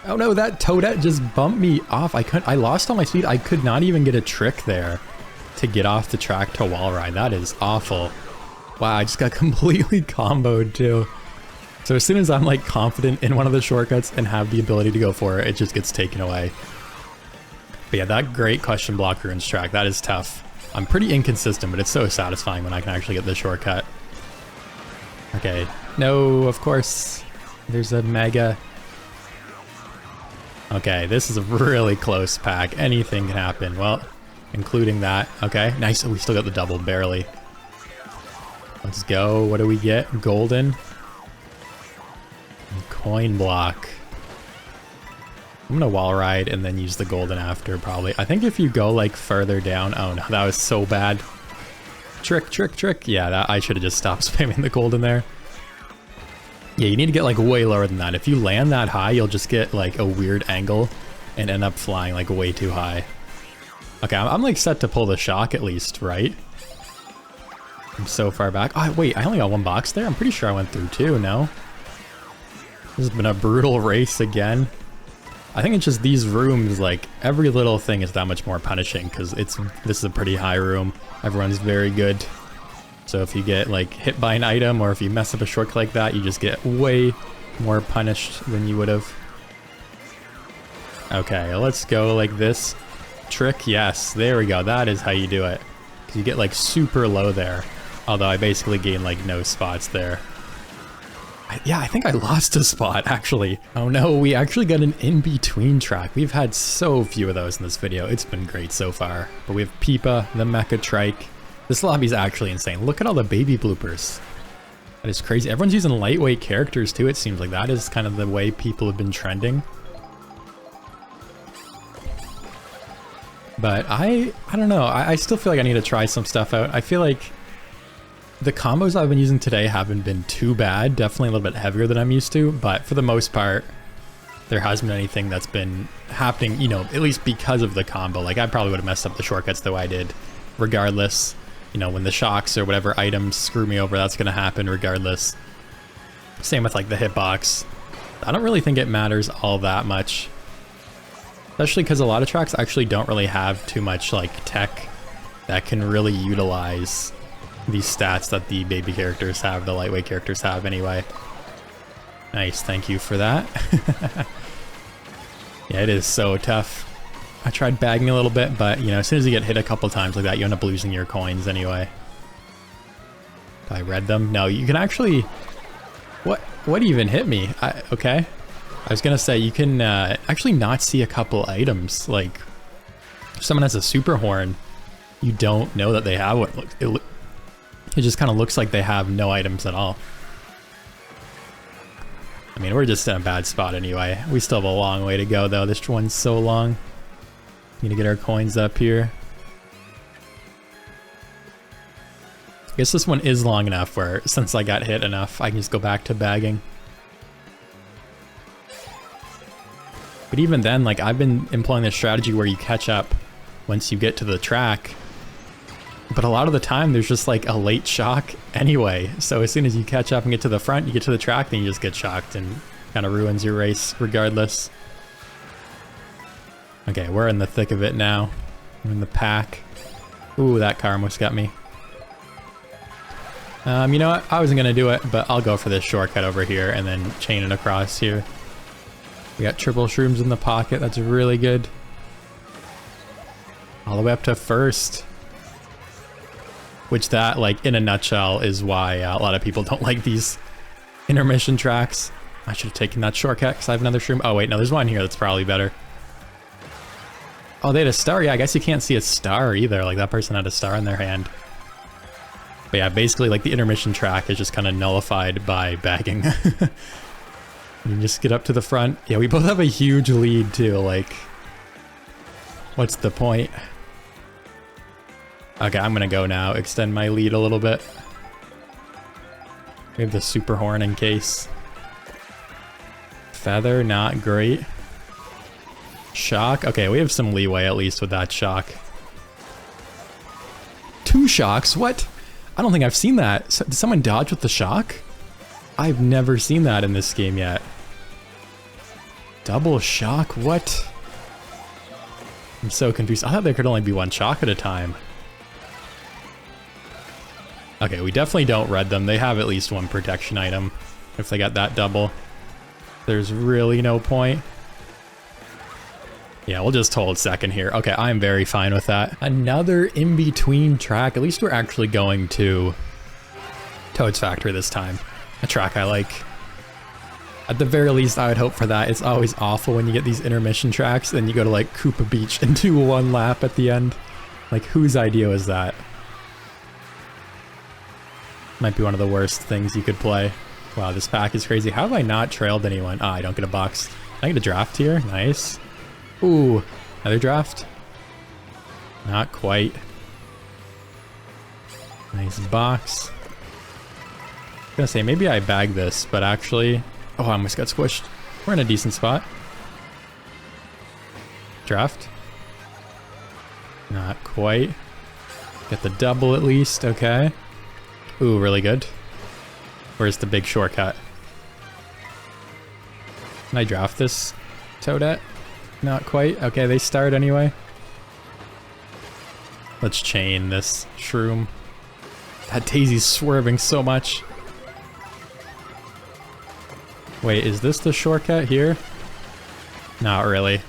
Oh no, that Toadette just bumped me off. I lost all my speed. I could not even get a trick there to get off the track to wall ride. That is awful. Wow, I just got completely comboed too. So as soon as I'm like confident in one of the shortcuts and have the ability to go for it, it just gets taken away. But yeah, that great question block runes track, that is tough. I'm pretty inconsistent, but it's so satisfying when I can actually get the shortcut. Okay, no, of course. There's a mega. Okay, this is a really close pack. Anything can happen. Well, including that. Okay, nice. Oh, we still got the double, barely. Let's go. What do we get? Golden. Coin block. I'm gonna wall ride and then use the golden after, probably. I think if you go like further down... Oh no, that was so bad. Trick, trick, trick. Yeah, that I should have just stopped spamming the golden there. Yeah, you need to get like way lower than that. If you land that high, you'll just get like a weird angle and end up flying like way too high. Okay, I'm like set to pull the shock at least, right? I'm so far back. Oh, wait, I only got one box there? I'm pretty sure I went through two, no? This has been a brutal race again. I think it's just these rooms, like, every little thing is that much more punishing because this is a pretty high room. Everyone's very good. So if you get, like, hit by an item or if you mess up a shortcut like that, you just get way more punished than you would have. Okay, let's go like this. Trick, yes, there we go. That is how you do it. Because you get, like, super low there. Although I basically gained, like, no spots there. Yeah, I think I lost a spot, actually. Oh no, we actually got an in-between track. We've had so few of those in this video. It's been great so far. But we have Peepa, the Mecha Trike. This lobby's actually insane. Look at all the baby bloopers. That is crazy. Everyone's using lightweight characters too, it seems like. That is kind of the way people have been trending. But I don't know. I still feel like I need to try some stuff out. I feel like the combos I've been using today haven't been too bad. Definitely a little bit heavier than I'm used to, but for the most part, there hasn't been anything that's been happening, you know, at least because of the combo. Like, I probably would have messed up the shortcuts the way I did, regardless. You know, when the shocks or whatever items screw me over, that's going to happen regardless. Same with, like, the hitbox. I don't really think it matters all that much. Especially because a lot of tracks actually don't really have too much, like, tech that can really utilize these stats that the baby characters have, the lightweight characters have anyway. Nice, thank you for that. Yeah, it is so tough. I tried bagging a little bit, but you know, as soon as you get hit a couple times like that, you end up losing your coins anyway. Did I read them? No, you can actually... What even hit me? Okay. I was gonna say, you can actually not see a couple items. Like, if someone has a super horn, you don't know that they have what it just kind of looks like they have no items at all. I mean, we're just in a bad spot anyway. We still have a long way to go, though. This one's so long. Need to get our coins up here. I guess this one is long enough where, since I got hit enough, I can just go back to bagging. But even then, like, I've been employing this strategy where you catch up once you get to the track. But a lot of the time, there's just like a late shock anyway. So as soon as you catch up and get to the front, you get to the track, then you just get shocked and kind of ruins your race regardless. Okay, we're in the thick of it now. We're in the pack. Ooh, that car almost got me. You know what? I wasn't gonna do it, but I'll go for this shortcut over here and then chain it across here. We got triple shrooms in the pocket. That's really good. All the way up to first. Which that, like, in a nutshell, is why a lot of people don't like these intermission tracks. I should have taken that shortcut because I have another shroom. Oh, wait, no, there's one here that's probably better. Oh, they had a star? Yeah, I guess you can't see a star either. Like, that person had a star in their hand. But yeah, basically, like, the intermission track is just kind of nullified by bagging. You just get up to the front. Yeah, we both have a huge lead, too. Like, what's the point? Okay, I'm gonna go now. Extend my lead a little bit. We have the super horn in case. Feather, not great. Shock. Okay, we have some leeway at least with that shock. 2 shocks? What? I don't think I've seen that. Did someone dodge with the shock? I've never seen that in this game yet. Double shock? What? I'm so confused. I thought there could only be 1 shock at a time. Okay, we definitely don't red them. They have at least 1 protection item if they got that double. There's really no point. Yeah, we'll just hold second here. Okay, I'm very fine with that. Another in-between track. At least we're actually going to Toad's Factory this time. A track I like. At the very least, I would hope for that. It's always awful when you get these intermission tracks and you go to like Koopa Beach and do 1 lap at the end. Like, whose idea was that? Might be one of the worst things you could play. Wow, this pack is crazy. How have I not trailed anyone? Ah, I don't get a box. I get a draft here. Nice. Ooh, another draft. Not quite. Nice box. I'm gonna say maybe I bag this, but actually... Oh, I almost got squished. We're in a decent spot. Draft. Not quite. Get the double at least, okay. Ooh, really good. Where's the big shortcut? Can I draft this Toadette? Not quite. Okay, they start anyway. Let's chain this shroom. That Daisy's swerving so much. Wait, is this the shortcut here? Not really.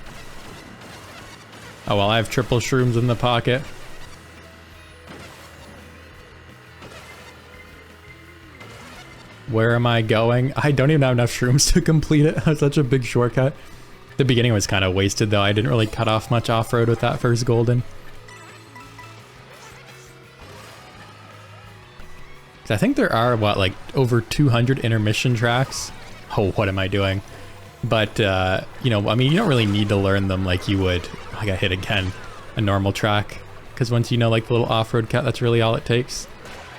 Oh well, I have triple shrooms in the pocket. Where am I going? I don't even have enough shrooms to complete it. That's such a big shortcut. The beginning was kind of wasted though. I didn't really cut off much off-road with that first golden. I think there are, what, like over 200 intermission tracks? Oh, what am I doing? But, you know, I mean, you don't really need to learn them like you would. I got hit again. A normal track. Because once you know, like, the little off-road cut, that's really all it takes.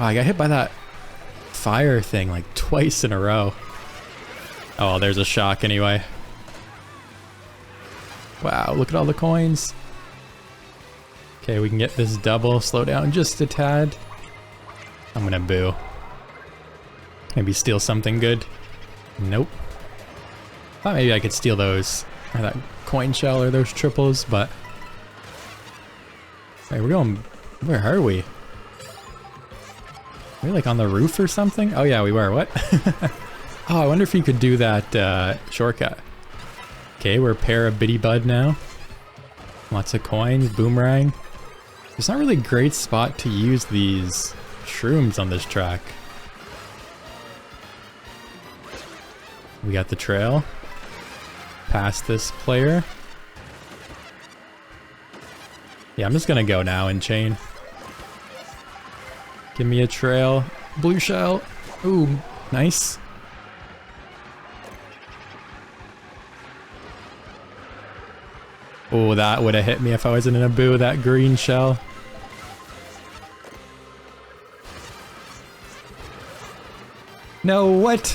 Wow, I got hit by that fire thing like twice in a row. Oh, well, there's a shock anyway. Wow, look at all the coins. Okay, we can get this double. Slow down just a tad. I'm gonna boo. Maybe steal something good. Nope. Thought maybe I could steal those, or that coin shell, or those triples, but... Hey, we're going... Where are we? Are we like on the roof or something? Oh yeah, we were. What? Oh, I wonder if you could do that shortcut. Okay, we're Para-Biddybud now. Lots of coins, boomerang. There's not really a great spot to use these shrooms on this track. We got the trail. Past this player. Yeah, I'm just gonna go now and chain. Give me a trail. Blue shell. Ooh, nice. Oh, that would have hit me if I wasn't in a boo, that green shell. No, what?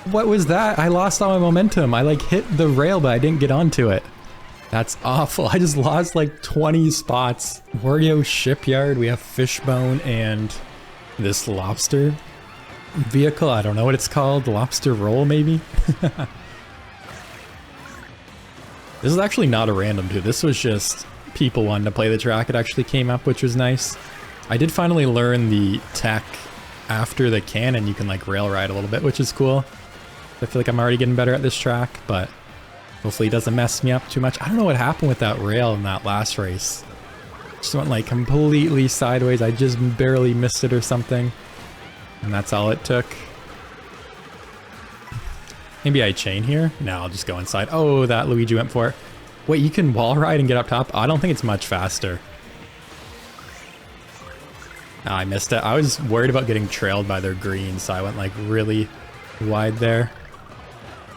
What was that? I lost all my momentum. I like hit the rail, but I didn't get onto it. That's awful. I just lost like 20 spots. Wario Shipyard, we have Fishbone and this lobster vehicle. I don't know what it's called. Lobster roll, maybe? This is actually not a random dude. This was just people wanting to play the track. It actually came up, which was nice. I did finally learn the tech after the cannon. You can like rail ride a little bit, which is cool. I feel like I'm already getting better at this track, but hopefully it doesn't mess me up too much. I don't know what happened with that rail in that last race. Just went like completely sideways. I just barely missed it or something. And that's all it took. Maybe I chain here? No, I'll just go inside. Oh, that Luigi went for it. Wait, you can wall ride and get up top? I don't think it's much faster. Oh, I missed it. I was worried about getting trailed by their green, so I went like really wide there.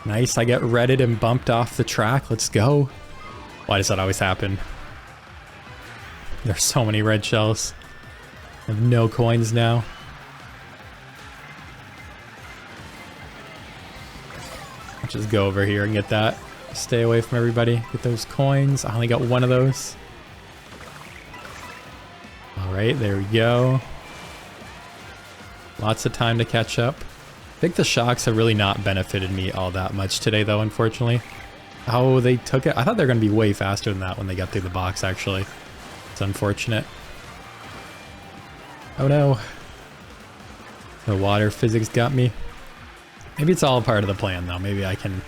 Nice, I get redded and bumped off the track. Let's go. Why does that always happen? There's so many red shells. I have no coins now. I'll just go over here and get that. Stay away from everybody. Get those coins. I only got one of those. Alright, there we go. Lots of time to catch up. I think the shocks have really not benefited me all that much today though, unfortunately. Oh, they took it. I thought they were going to be way faster than that when they got through the box, actually. It's unfortunate. Oh no. The water physics got me. Maybe it's all part of the plan though. Maybe I can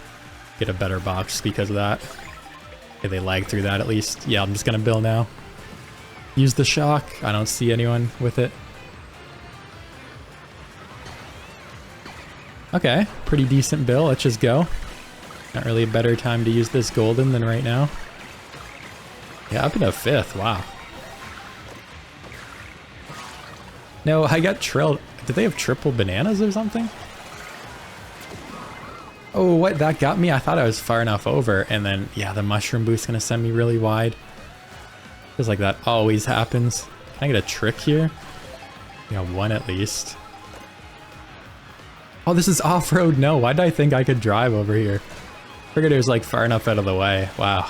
get a better box because of that. Okay, they lag through that at least. Yeah, I'm just going to bill now. Use the shock. I don't see anyone with it. Okay, pretty decent bill. Let's just go. Not really a better time to use this golden than right now. Yeah, up into 5th. Wow. No, I got trailed. Did they have triple bananas or something? Oh, what? That got me? I thought I was far enough over. And then, yeah, the mushroom boost's gonna send me really wide. Feels like that always happens. Can I get a trick here? Yeah, one at least. Oh, this is off-road. No, why did I think I could drive over here? Figured it was like far enough out of the way. Wow.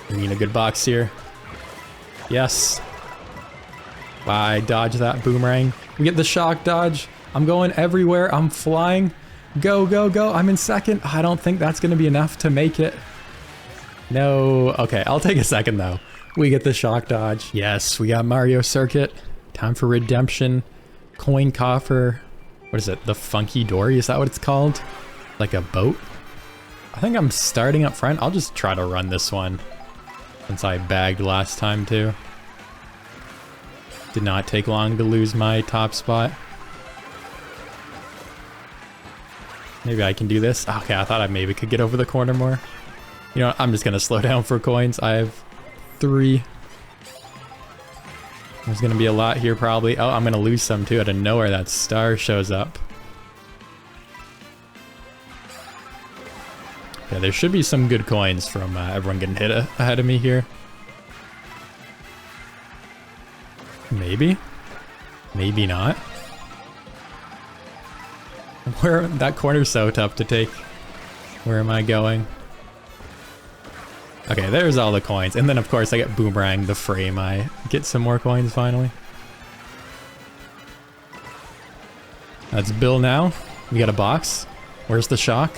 We need a good box here. Yes. Wow, I dodged that boomerang. We get the shock dodge. I'm going everywhere. I'm flying. Go, go, go. I'm in 2nd. I don't think that's going to be enough to make it. No. Okay, I'll take a 2nd though. We get the shock dodge. Yes, we got Mario Circuit. Time for redemption. Coin coffer. What is it? The funky dory? Is that what it's called? Like a boat? I think I'm starting up front. I'll just try to run this one. Since I bagged last time too. Did not take long to lose my top spot. Maybe I can do this. Okay, I thought I maybe could get over the corner more. You know what? I'm just gonna slow down for coins. I have 3. There's gonna be a lot here probably. Oh, I'm gonna lose some too. Out of nowhere, that star shows up. Yeah, there should be some good coins from everyone getting hit ahead of me here. Maybe. Maybe not. Where that corner's so tough to take. Where am I going? Okay, there's all the coins. And then of course I get boomerang the frame. I get some more coins finally. That's Bill now. We got a box. Where's the shock?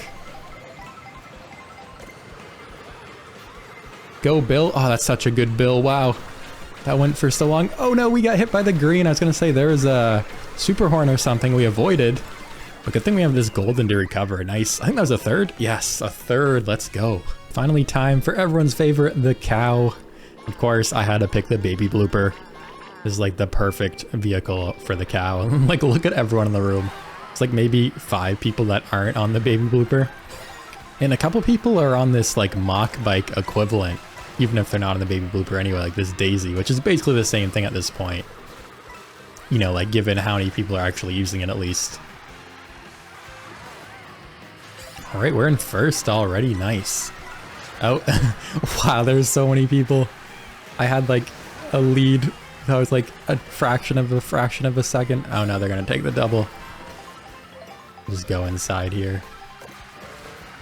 Go Bill. Oh, that's such a good Bill. Wow. That went for so long. Oh no, we got hit by the green. I was gonna say there was a super horn or something we avoided. But good thing we have this golden to recover. Nice. I think that was a 3rd. Yes, a 3rd. Let's go. Finally time for everyone's favorite, the cow. Of course, I had to pick the baby blooper. This is like the perfect vehicle for the cow. Like, look at everyone in the room. It's like maybe 5 people that aren't on the baby blooper. And a couple people are on this like mock bike equivalent, even if they're not on the baby blooper anyway, like this Daisy, which is basically the same thing at this point. You know, like given how many people are actually using it at least. All right, we're in 1st already. Nice. Oh, wow, there's so many people. I had like a lead that was like a fraction of a second. Oh no, they're gonna take the double. Just go inside here.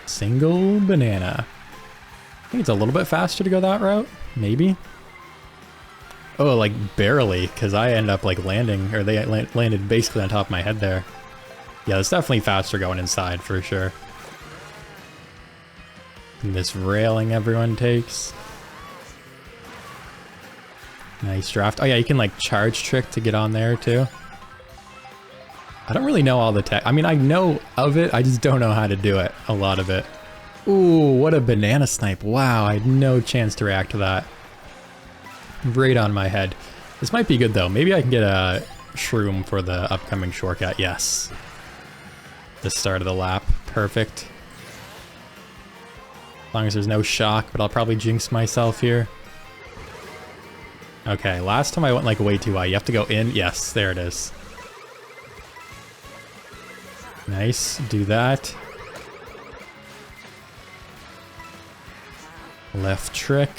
Single banana. I think it's a little bit faster to go that route, maybe. Oh, like barely, because I end up like landing, or they landed basically on top of my head there. Yeah, it's definitely faster going inside for sure. And this railing everyone takes. Nice draft. Oh yeah, you can like charge trick to get on there too. I don't really know all the tech. I mean, I know of it, I just don't know how to do it. A lot of it. Ooh, what a banana snipe. Wow, I had no chance to react to that. Right on my head. This might be good though. Maybe I can get a shroom for the upcoming shortcut. Yes. The start of the lap. Perfect. As long as there's no shock, but I'll probably jinx myself here. Okay, last time I went like way too high. You have to go in. Yes, there it is. Nice. Do that. Left trick.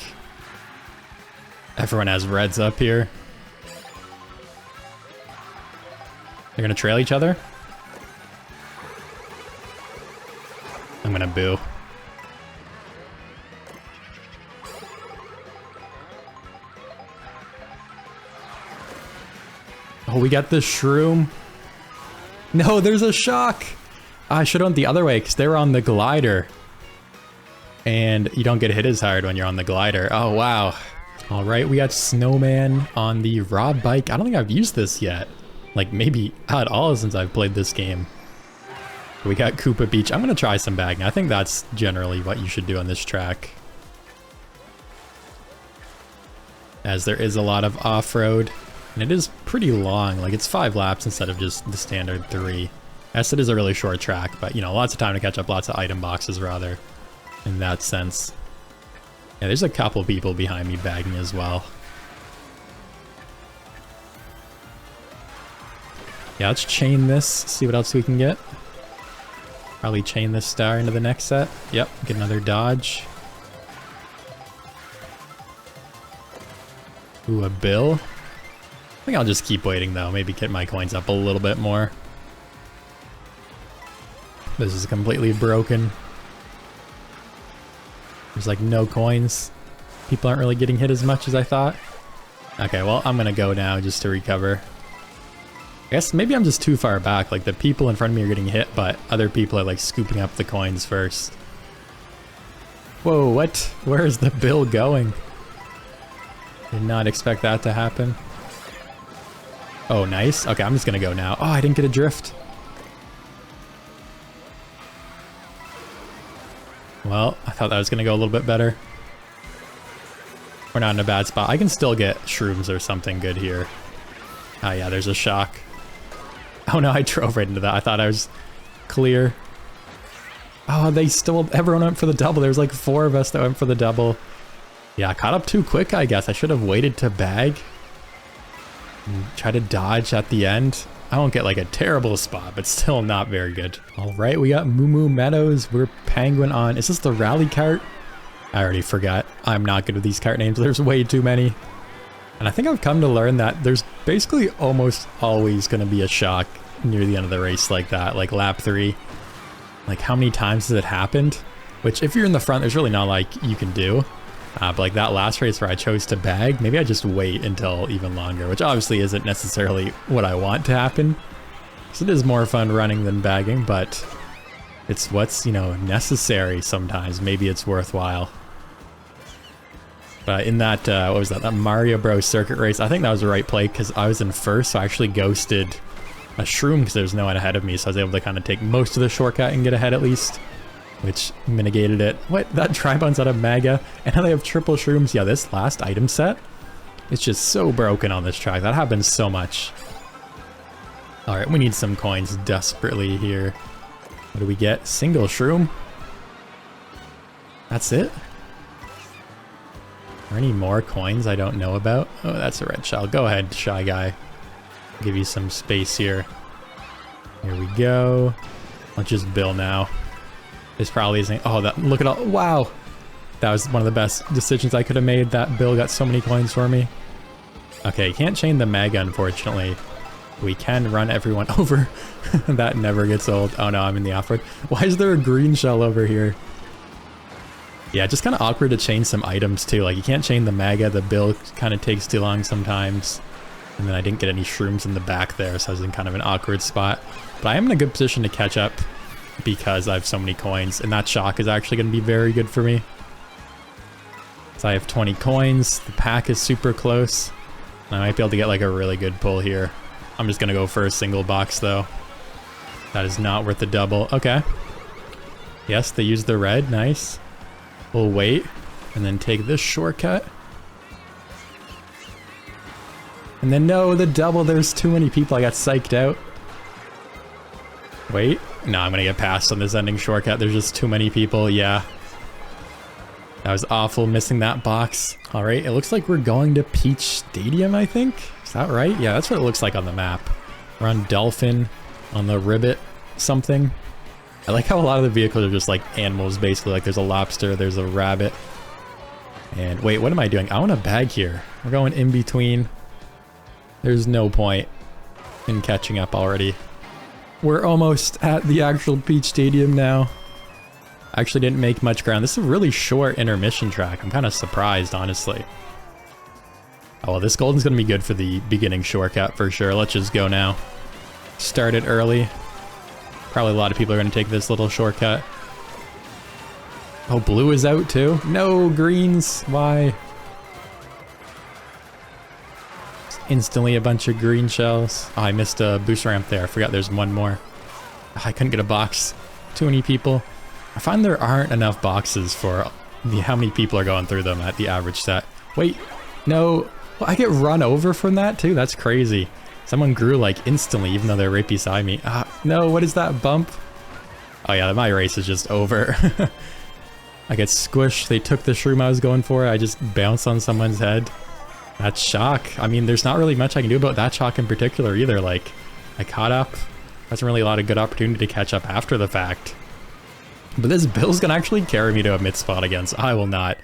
Everyone has reds up here. They're gonna trail each other. I'm gonna boo. Oh, we got the shroom. No, there's a shock. I should have went the other way because they were on the glider. And you don't get hit as hard when you're on the glider. Oh, wow. All right, we got Snowman on the raw bike. I don't think I've used this yet. Like maybe at all since I've played this game. We got Koopa Beach. I'm gonna try some bagging. I think that's generally what you should do on this track. As there is a lot of off-road. And it is pretty long, like it's 5 laps instead of just the standard 3. Yes, it is a really short track, but you know, lots of time to catch up, lots of item boxes rather, in that sense. Yeah, there's a couple people behind me bagging as well. Yeah, let's chain this, see what else we can get. Probably chain this star into the next set. Yep, get another dodge. Ooh, a bill. I think I'll just keep waiting though, maybe get my coins up a little bit more. This is completely broken. There's like no coins. People aren't really getting hit as much as I thought. Okay, well, I'm gonna go now just to recover. I guess maybe I'm just too far back, like the people in front of me are getting hit, but other people are like scooping up the coins first. Whoa, what? Where is the bill going? Did not expect that to happen. Oh, nice. Okay, I'm just gonna go now. Oh, I didn't get a drift. Well, I thought that was gonna go a little bit better. We're not in a bad spot. I can still get shrooms or something good here. Oh yeah, there's a shock. Oh no, I drove right into that. I thought I was clear. Oh, they still, everyone went for the double. There's like 4 of us that went for the double. Yeah, I caught up too quick, I guess. I should have waited to bag. And try to dodge at the end. I won't get like a terrible spot, but still not very good. All right, we got Moo Moo Meadows. We're Penguin on. Is this the rally cart? I already forgot. I'm not good with these cart names. There's way too many. And I think I've come to learn that there's basically almost always going to be a shock near the end of the race like that, like lap 3. Like how many times has it happened? Which if you're in the front, there's really not like you can do. But like that last race where I chose to bag, maybe I just wait until even longer, which obviously isn't necessarily what I want to happen. So it is more fun running than bagging, but it's what's, you know, necessary sometimes. Maybe it's worthwhile. But in that, what was that, that Mario Bros. Circuit race, I think that was the right play because I was in first, so I actually ghosted a shroom because there's no one ahead of me, so I was able to kind of take most of the shortcut and get ahead at least, which mitigated it. What? That Tribune's out of Mega, and now they have triple shrooms. Yeah, this last item set is just so broken on this track. That happens so much. Alright, we need some coins desperately here. What do we get? Single shroom? That's it? Are there any more coins I don't know about? Oh, that's a red shell. Go ahead, Shy Guy. I'll give you some space here. Here we go. Let's just bill now. This probably isn't. Oh, that, look at all. Wow. That was one of the best decisions I could have made. That bill got so many coins for me. Okay, can't chain the Mega, unfortunately. We can run everyone over. That never gets old. Oh no, I'm in the off-road. Why is there a green shell over here? Yeah, just kind of awkward to chain some items too. Like you can't chain the Mega. The bill kind of takes too long sometimes. And then I didn't get any shrooms in the back there, so I was in kind of an awkward spot. But I am in a good position to catch up. because I have so many coins, and that shock is actually going to be very good for me. So I have 20 coins, the pack is super close, and I might be able to get like a really good pull here. I'm just going to go for a single box though. That is not worth the double. Okay. Yes, they used the red, nice. We'll wait, and then take this shortcut. And then no, the double, there's too many people, I got psyched out. Wait, no, I'm gonna get passed on this ending shortcut, there's just too many people, yeah. That was awful, missing that box. All right, it looks like we're going to Peach Stadium, I think? Is that right? Yeah, that's what it looks like on the map. We're on Dolphin, on the Ribbit something. I like how a lot of the vehicles are just like animals, basically. Like there's a lobster, there's a rabbit. And wait, what am I doing? I want a bag here. We're going in between. There's no point in catching up already. We're almost at the actual Peach Stadium now. Actually didn't make much ground. This is a really short intermission track. I'm kind of surprised, honestly. Oh, well, this golden's going to be good for the beginning shortcut for sure. Let's just go now. Start it early. Probably a lot of people are going to take this little shortcut. Oh, blue is out too. No, greens. Why? Instantly a bunch of green shells. Oh, I missed a boost ramp there. I forgot there's one more. Oh, I couldn't get a box. Too many people. I find there aren't enough boxes for how many people are going through them at the average set. Wait, no. Well, I get run over from that too? That's crazy. Someone grew like instantly even though they're right beside me. No, what is that bump? Oh yeah, my race is just over. I get squished. They took the shroom I was going for. I just bounced on someone's head. That's shock. I mean, there's not really much I can do about that shock in particular either. Like, I caught up. Wasn't really a lot of good opportunity to catch up after the fact. But this Bill's gonna actually carry me to a mid spot again, so I will not.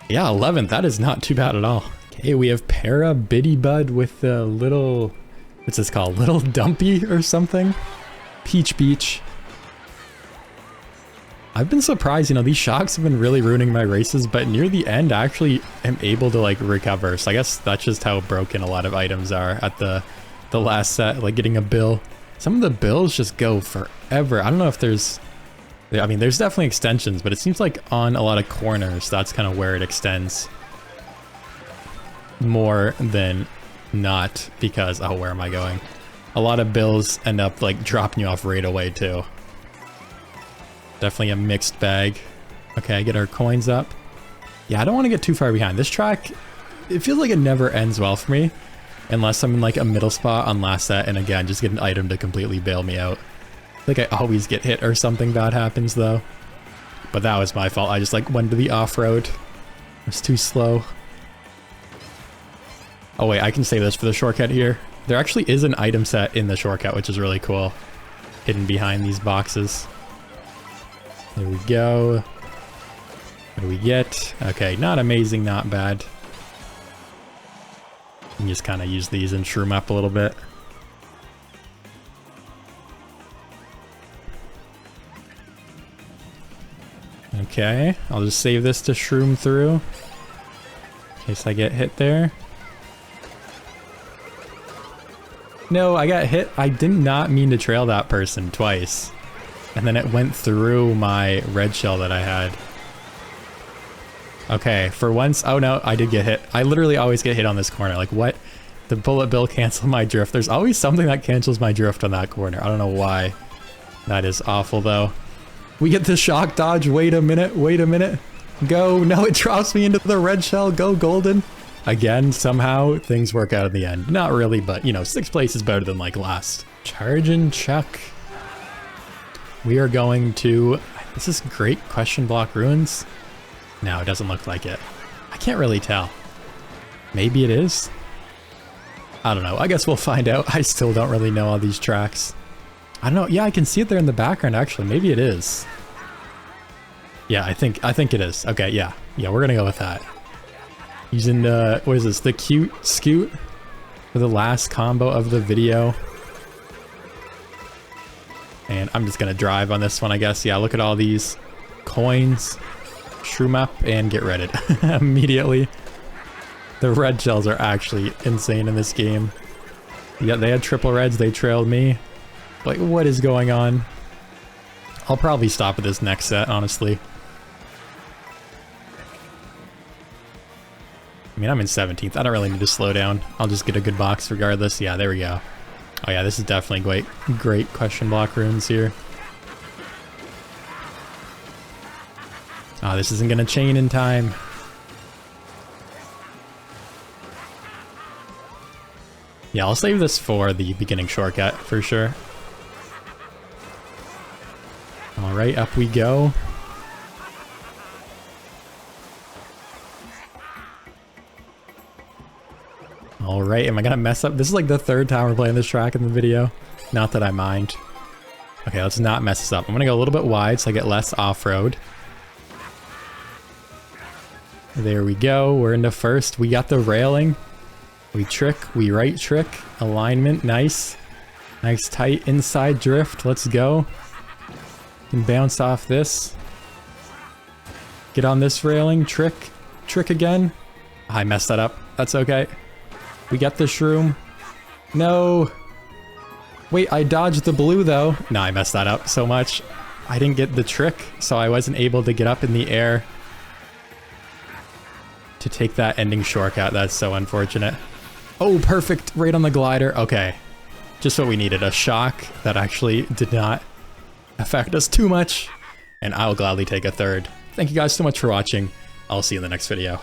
Yeah, 11th. That is not too bad at all. Okay, we have Para-Biddybud with the little... What's this called? Little Dumpy or something? Peach Beach. I've been surprised, you know, these shocks have been really ruining my races, but near the end I actually am able to like recover. So I guess that's just how broken a lot of items are at the last set, like getting a bill. Some of the bills just go forever. I don't know if there's... I mean, there's definitely extensions, but it seems like on a lot of corners, that's kind of where it extends more than not because... Oh, where am I going? A lot of bills end up like dropping you off right away too. Definitely a mixed bag. Okay, get our coins up. Yeah, I don't want to get too far behind. This track, it feels like it never ends well for me. Unless I'm in like a middle spot on last set and again, just get an item to completely bail me out. I think I always get hit or something bad happens though. But that was my fault. I just like went to the off-road. It was too slow. Oh wait, I can save this for the shortcut here. There actually is an item set in the shortcut, which is really cool. Hidden behind these boxes. There we go. What do we get? Okay, not amazing, not bad. You can just kind of use these and shroom up a little bit. Okay, I'll just save this to shroom through. In case I get hit there. No, I got hit. I did not mean to trail that person twice. And then it went through my red shell that I had. Okay, for once... Oh no, I did get hit. I literally always get hit on this corner. Like, what? The bullet bill canceled my drift. There's always something that cancels my drift on that corner. I don't know why. That is awful, though. We get the shock dodge. Wait a minute. Wait a minute. Go. No, it drops me into the red shell. Go, golden. Again, somehow, things work out in the end. Not really, but, you know, 6th place is better than, like, last. Chargin Chuck. We are going to... Is this Great Question Block Ruins? No, it doesn't look like it. I can't really tell. Maybe it is? I don't know. I guess we'll find out. I still don't really know all these tracks. I don't know. Yeah, I can see it there in the background, actually. Maybe it is. Yeah, I think it is. Okay, yeah. Yeah, we're gonna go with that. Using the... What is this? The cute scoot for the last combo of the video. And I'm just gonna drive on this one, I guess. Yeah, look at all these coins. Shroom up and get redded immediately. The red shells are actually insane in this game. Yeah, they had triple reds, they trailed me. Like, what is going on? I'll probably stop at this next set, honestly. I mean, I'm in 17th. I don't really need to slow down. I'll just get a good box regardless. Yeah, there we go. Oh yeah, this is definitely great question block runes here. Oh, this isn't gonna chain in time. Yeah, I'll save this for the beginning shortcut for sure. Alright, up we go. Alright, am I gonna mess up? This is like the third time we're playing this track in the video. Not that I mind. Okay, let's not mess this up. I'm gonna go a little bit wide so I get less off-road. There we go, we're into first. We got the railing. We trick, we right trick. Alignment, nice. Nice tight inside drift, let's go. Can bounce off this. Get on this railing, trick. Trick again. I messed that up, that's okay. We got the shroom. No. Wait, I dodged the blue though. No, I messed that up so much. I didn't get the trick, so I wasn't able to get up in the air to take that ending shortcut. That's so unfortunate. Oh, perfect. Right on the glider. Okay. Just what we needed. A shock that actually did not affect us too much. And I'll gladly take a third. Thank you guys so much for watching. I'll see you in the next video.